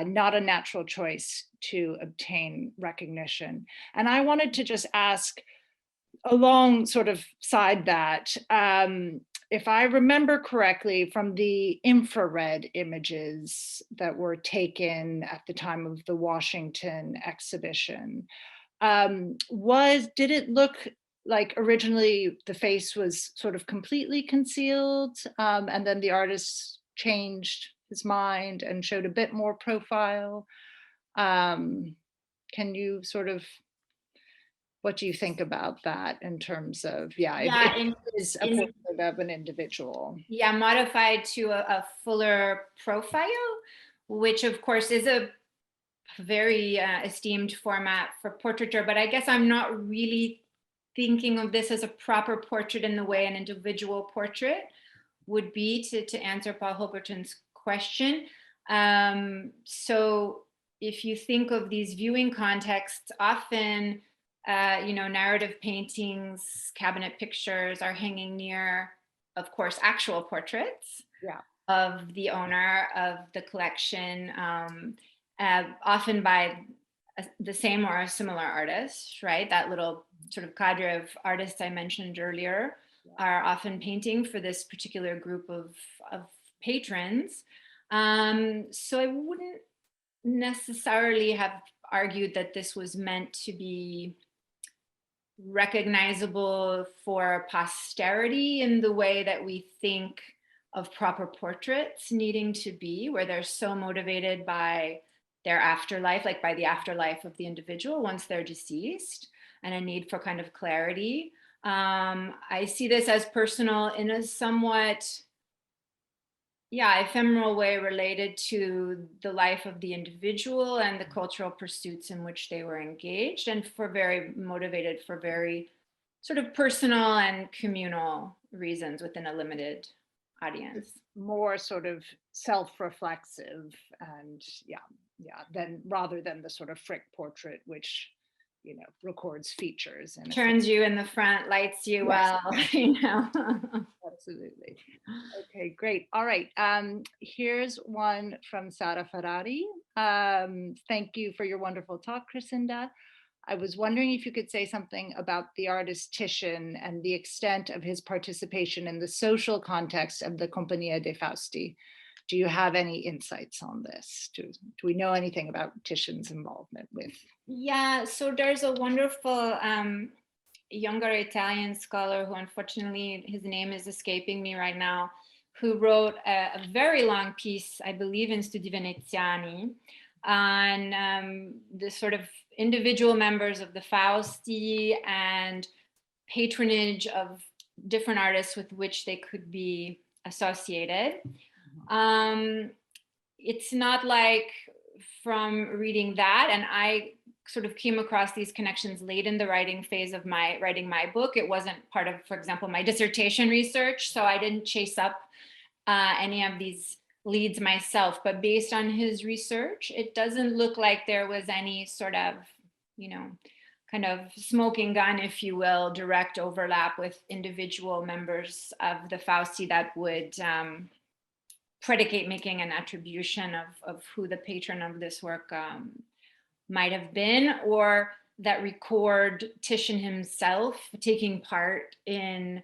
Not a natural choice to obtain recognition. And I wanted to just ask, along sort of side that, if I remember correctly from the infrared images that were taken at the time of the Washington exhibition, did it look like originally the face was sort of completely concealed, and then the artist changed his mind and showed a bit more profile? Can you sort of, what do you think about that in terms of, it is a portrait of an individual? Yeah, modified to a fuller profile, which of course is a very esteemed format for portraiture, but I guess I'm not really thinking of this as a proper portrait in the way an individual portrait would be, to answer Paul Holberton's question. So if you think of these viewing contexts, often, narrative paintings, cabinet pictures are hanging near, of course, actual portraits of the owner of the collection, often by the same or a similar artist, right? That little sort of cadre of artists I mentioned earlier are often painting for this particular group of patrons. So I wouldn't necessarily have argued that this was meant to be recognizable for posterity in the way that we think of proper portraits needing to be, where they're so motivated by their afterlife, like by the afterlife of the individual once they're deceased, and a need for kind of clarity. I see this as personal in a somewhat, ephemeral way related to the life of the individual and the cultural pursuits in which they were engaged, and for very motivated for very sort of personal and communal reasons within a limited audience. More sort of self-reflexive and then rather than the sort of Frick portrait, which records features and turns you in the front, lights you well, Absolutely. Okay, great. All right. Here's one from Sara Ferrari. Thank you for your wonderful talk, Crescinda. I was wondering if you could say something about the artist Titian and the extent of his participation in the social context of the Compagnie dei Fausti. Do you have any insights on this? Do we know anything about Titian's involvement with? Yeah, so there's a wonderful younger Italian scholar who, unfortunately, his name is escaping me right now, who wrote a very long piece, I believe in Studi Veneziani, on the sort of individual members of the Fausti and patronage of different artists with which they could be associated. It's not like from reading that, and I sort of came across these connections late in the writing phase of writing my book. It wasn't part of, for example, my dissertation research, so I didn't chase up any of these leads myself. But based on his research, it doesn't look like there was any sort of, kind of smoking gun, if you will, direct overlap with individual members of the Fausti that would predicate making an attribution of who the patron of this work might have been, or that record Titian himself taking part in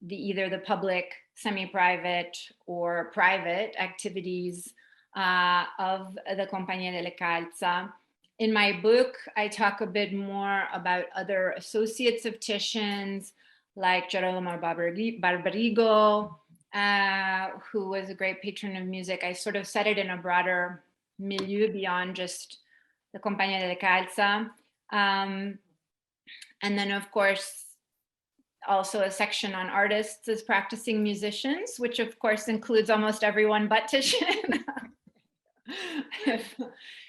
either the public, semi-private, or private activities of the Compagnie della Calza. In my book, I talk a bit more about other associates of Titian's, like Girolamo Barbarigo, who was a great patron of music. I sort of set it in a broader milieu beyond just the Compagnie della Calza. And then, of course, also a section on artists as practicing musicians, which of course includes almost everyone but Titian.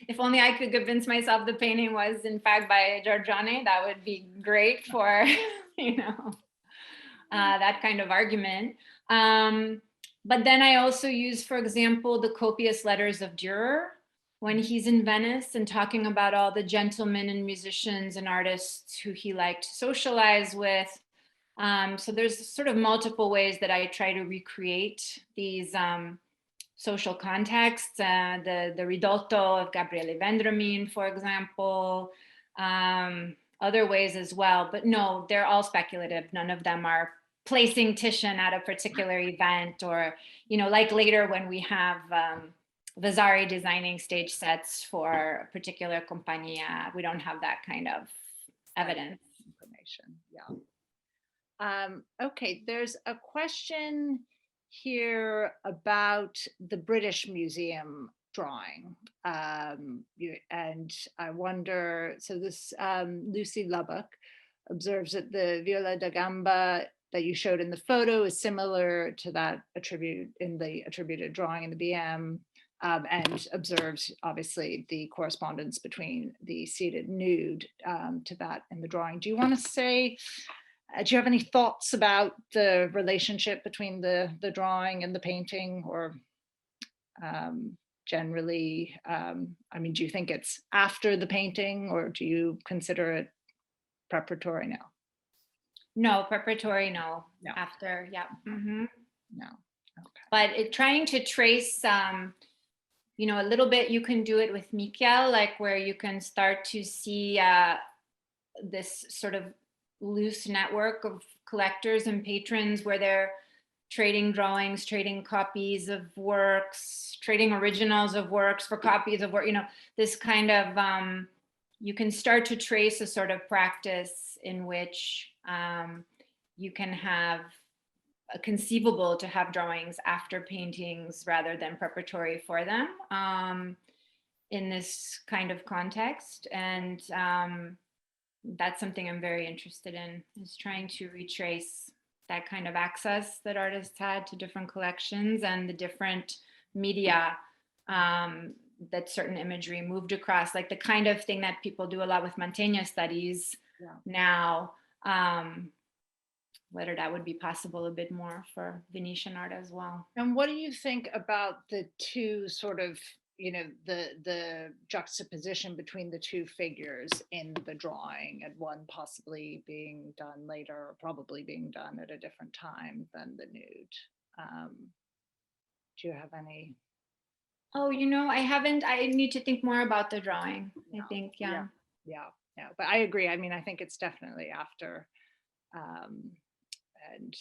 If only I could convince myself the painting was in fact by Giorgione, that would be great for, that kind of argument. But then I also use, for example, the copious letters of Dürer when he's in Venice and talking about all the gentlemen and musicians and artists who he liked to socialize with. So there's sort of multiple ways that I try to recreate these social contexts, the ridotto of Gabriele Vendramin, for example, other ways as well. But no, they're all speculative. None of them are placing Titian at a particular event, or, like later when we have Vasari designing stage sets for a particular compagnie, we don't have that kind of evidence. Information, yeah. Okay, there's a question here about the British Museum drawing. And I wonder, so this Lucy Lubbock observes that the viola da gamba that you showed in the photo is similar to that attributed drawing in the BM, and observes obviously the correspondence between the seated nude to that in the drawing. Do you want to say, do you have any thoughts about the relationship between the drawing and the painting, or generally, do you think it's after the painting, or do you consider it preparatory now? No, preparatory, no. After, yeah. Mm-hmm. No. Okay. But trying to trace, a little bit, you can do it with Michiel, like where you can start to see this sort of loose network of collectors and patrons where they're trading drawings, trading copies of works, trading originals of works for copies of work, this kind of you can start to trace a sort of practice in which you can have conceivable to have drawings after paintings rather than preparatory for them in this kind of context. And that's something I'm very interested in, is trying to retrace that kind of access that artists had to different collections and the different media that certain imagery moved across, like the kind of thing that people do a lot with Mantegna studies now, whether that would be possible a bit more for Venetian art as well. And what do you think about the two sort of, the juxtaposition between the two figures in the drawing, and one possibly being done later or probably being done at a different time than the nude? Do you have any? Oh, I haven't. I need to think more about the drawing. I think, yeah. But I agree. I mean, I think it's definitely after. And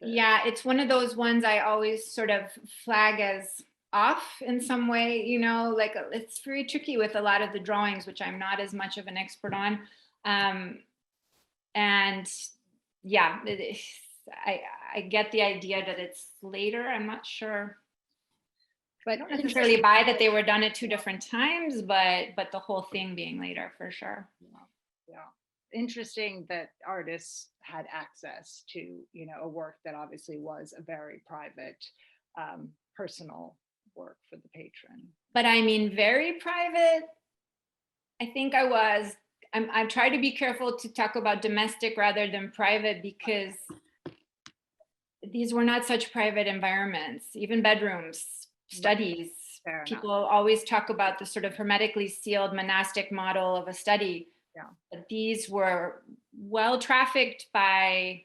yeah, it's one of those ones I always sort of flag as off in some way, like it's very tricky with a lot of the drawings, which I'm not as much of an expert on. And yeah, I get the idea that it's later. I'm not sure. But I don't necessarily buy that they were done at two different times, but the whole thing being later for sure. Yeah. Interesting that artists had access to, a work that obviously was a very private, personal work for the patron. But I mean, very private. I think I'm trying to be careful to talk about domestic rather than private, because these were not such private environments, even bedrooms, studies. People always talk about the sort of hermetically sealed monastic model of a study. Yeah. But these were well trafficked by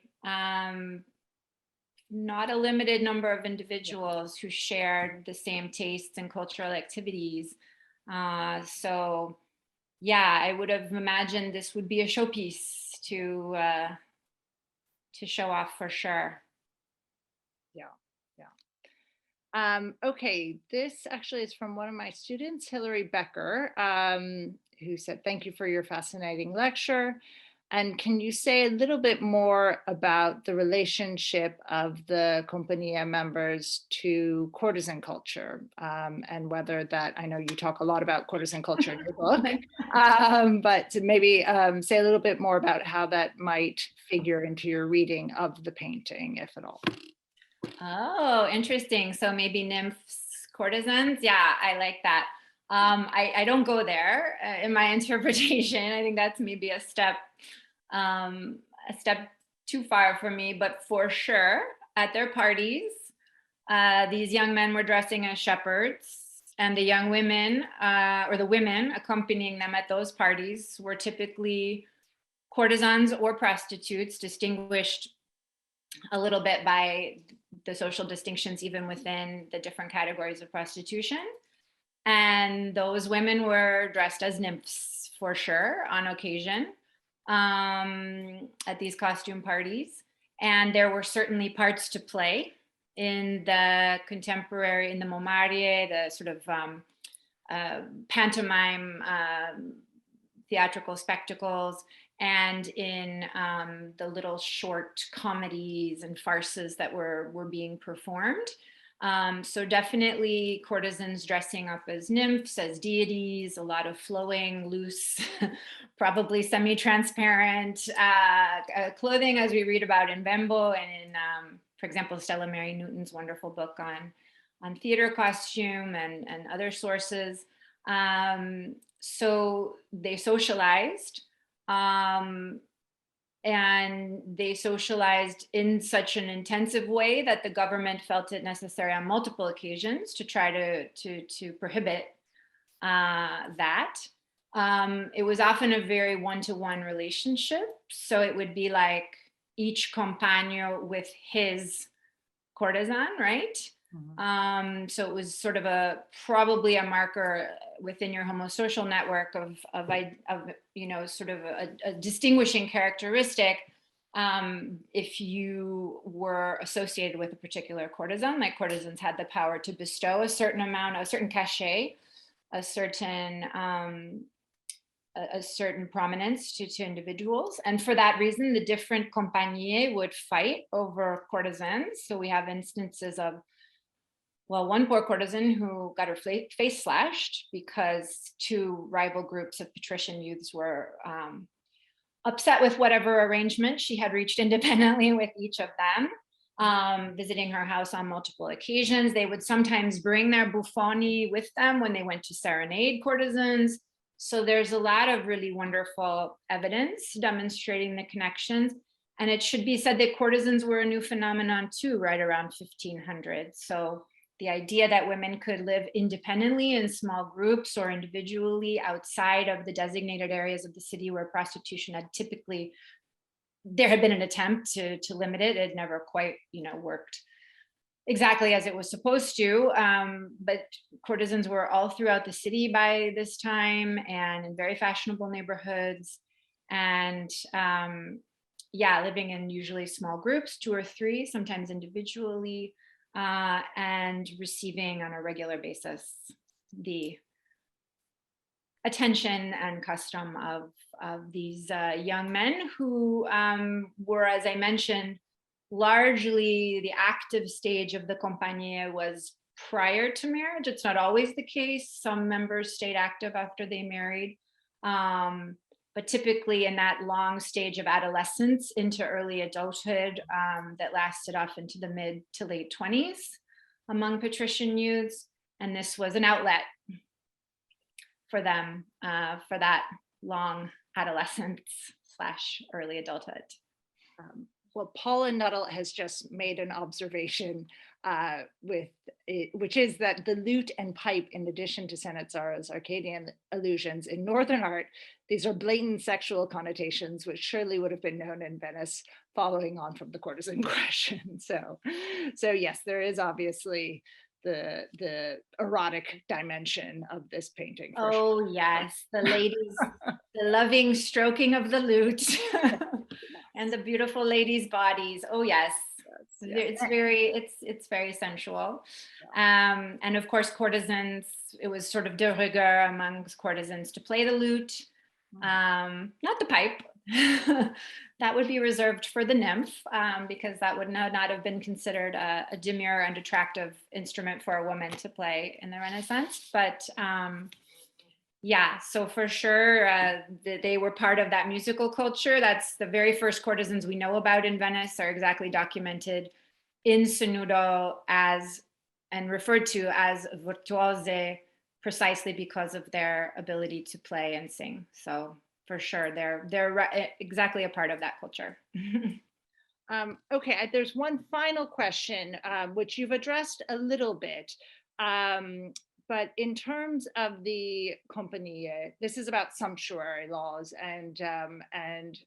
not a limited number of individuals who shared the same tastes and cultural activities. So yeah, I would have imagined this would be a showpiece to show off for sure. Okay, this actually is from one of my students, Hilary Becker, who said, "Thank you for your fascinating lecture. And can you say a little bit more about the relationship of the Compagnie members to courtesan culture, and whether that, I know you talk a lot about courtesan culture in your book, but to maybe say a little bit more about how that might figure into your reading of the painting, if at all." Oh, interesting. So maybe nymphs, courtesans. Yeah, I like that. I don't go there in my interpretation. I think that's maybe a step too far for me, but for sure at their parties, these young men were dressing as shepherds, and the young women or the women accompanying them at those parties were typically courtesans or prostitutes, distinguished a little bit by the social distinctions even within the different categories of prostitution. And those women were dressed as nymphs for sure on occasion at these costume parties. And there were certainly parts to play in the contemporary, in the momarie, the sort of pantomime theatrical spectacles, and in the little short comedies and farces that were being performed. So definitely courtesans dressing up as nymphs, as deities, a lot of flowing, loose, probably semi-transparent clothing, as we read about in Bembo and in, for example, Stella Mary Newton's wonderful book on theater costume and other sources. So they socialized. And they socialized in such an intensive way that the government felt it necessary on multiple occasions to try to prohibit that. It was often a very one-to-one relationship. So it would be like each compagno with his courtesan, right? Mm-hmm. So it was sort of probably a marker within your homosocial network of sort of a distinguishing characteristic if you were associated with a particular courtesan. Like courtesans had the power to bestow a certain amount, a certain cachet, a certain a certain prominence to individuals. And for that reason, the different compagnies would fight over courtesans. So we have instances of, well, one poor courtesan who got her face slashed because two rival groups of patrician youths were upset with whatever arrangement she had reached independently with each of them, visiting her house on multiple occasions. They would sometimes bring their buffoni with them when they went to serenade courtesans. So there's a lot of really wonderful evidence demonstrating the connections. And it should be said that courtesans were a new phenomenon too, right around 1500. So the idea that women could live independently in small groups or individually outside of the designated areas of the city where prostitution had typically, there had been an attempt to limit it. It never quite, worked exactly as it was supposed to. But courtesans were all throughout the city by this time and in very fashionable neighborhoods. And living in usually small groups, 2 or 3, sometimes individually, and receiving on a regular basis the attention and custom of these young men who were, as I mentioned, largely the active stage of the Compagnie was prior to marriage. It's not always the case. Some members stayed active after they married. But typically in that long stage of adolescence into early adulthood that lasted off into the mid to late 20s among patrician youths. And this was an outlet for them for that long adolescence / early adulthood. Well, Paula Nuttall has just made an observation which is that the lute and pipe, in addition to Sanazzara's Arcadian allusions in Northern art, these are blatant sexual connotations, which surely would have been known in Venice, following on from the courtesan question. So yes, there is obviously the erotic dimension of this painting. Oh, sure. Yes, the ladies, the loving stroking of the lute, and the beautiful ladies' bodies. Oh, yes. Yeah. It's very sensual. Yeah. And of course, courtesans, it was sort of de rigueur amongst courtesans to play the lute, not the pipe. That would be reserved for the nymph, because that would not have been considered a demure and attractive instrument for a woman to play in the Renaissance. But so for sure, they were part of that musical culture. That's the very first courtesans we know about in Venice are exactly documented in Senudo and referred to as virtuosi, precisely because of their ability to play and sing. So for sure, they're exactly a part of that culture. Okay, there's one final question, which you've addressed a little bit. But in terms of the Compagnie, this is about sumptuary laws, and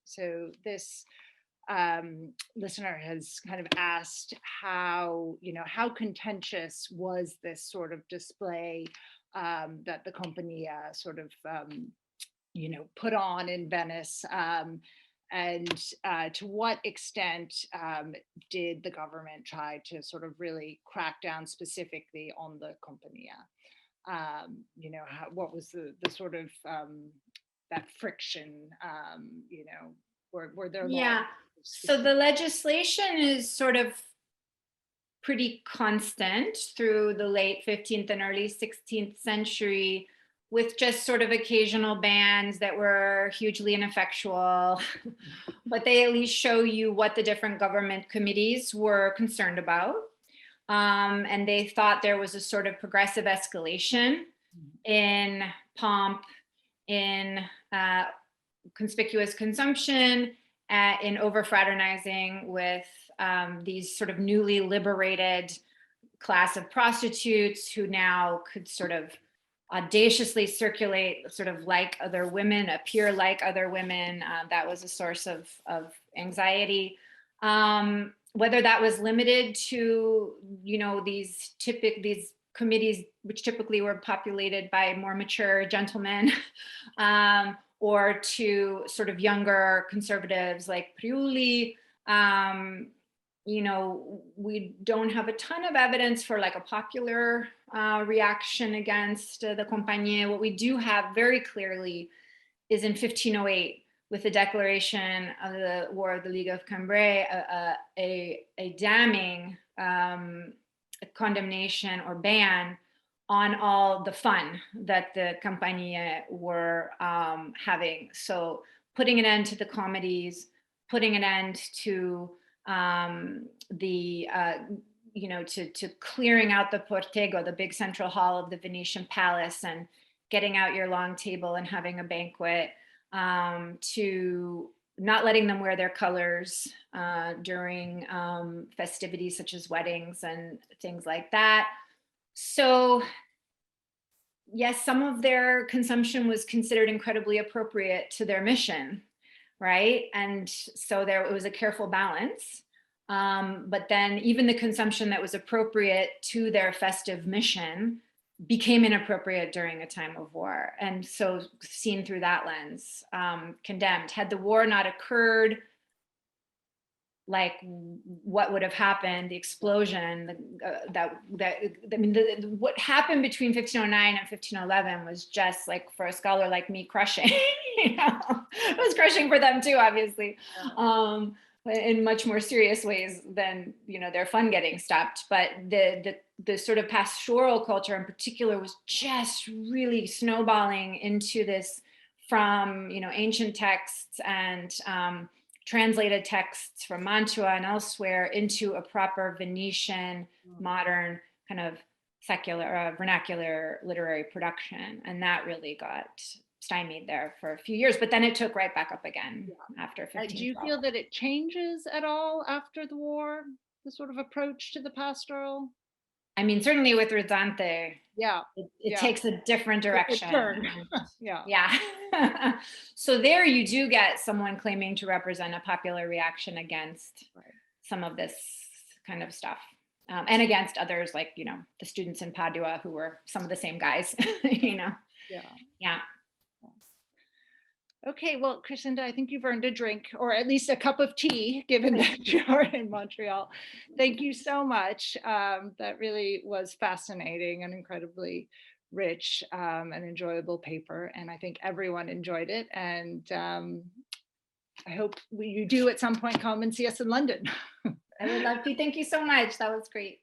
so this listener has kind of asked how contentious was this sort of display that the Compagnie sort of put on in Venice, and to what extent did the government try to sort of really crack down specifically on the Compagnie? What was the sort of that friction? Were there laws? Yeah. So the legislation is sort of pretty constant through the late 15th and early 16th century, with just sort of occasional bans that were hugely ineffectual, but they at least show you what the different government committees were concerned about. And they thought there was a sort of progressive escalation in pomp, in conspicuous consumption, in over-fraternizing with these sort of newly liberated class of prostitutes who now could sort of audaciously circulate sort of like other women, appear like other women. That was a source of anxiety. Whether that was limited to, these committees, which typically were populated by more mature gentlemen, or to sort of younger conservatives like Priuli. We don't have a ton of evidence for like a popular reaction against the Compagnie. What we do have very clearly is in 1508 with the declaration of the War of the League of Cambrai, a damning condemnation or ban on all the fun that the Compagnie were having. So putting an end to the comedies, putting an end to to clearing out the Portego, the big central hall of the Venetian palace, and getting out your long table and having a banquet, to not letting them wear their colors during festivities such as weddings and things like that. So yes, some of their consumption was considered incredibly appropriate to their mission, right? And so it was a careful balance. But then even the consumption that was appropriate to their festive mission became inappropriate during a time of war. And so seen through that lens, condemned. Had the war not occurred, like what would have happened, the explosion, what happened between 1509 and 1511 was just like, for a scholar like me, crushing. It was crushing for them too, obviously. In much more serious ways than their fun getting stopped. But the sort of pastoral culture in particular was just really snowballing into this from ancient texts and translated texts from Mantua and elsewhere into a proper Venetian modern kind of secular vernacular literary production, and that really got stymied there for a few years, but then it took right back up again after 15. Do you feel that it changes at all after the war, the sort of approach to the pastoral? I mean, certainly with Rosante, it takes a different direction. Yeah. So there you do get someone claiming to represent a popular reaction against some of this kind of stuff. And against others like, the students in Padua who were some of the same guys, Yeah. Okay, well, Crescenda, I think you've earned a drink, or at least a cup of tea, given that you're in Montreal. Thank you so much. That really was fascinating and incredibly rich and enjoyable paper. And I think everyone enjoyed it. And I hope you do at some point come and see us in London. I would love to. Thank you so much. That was great.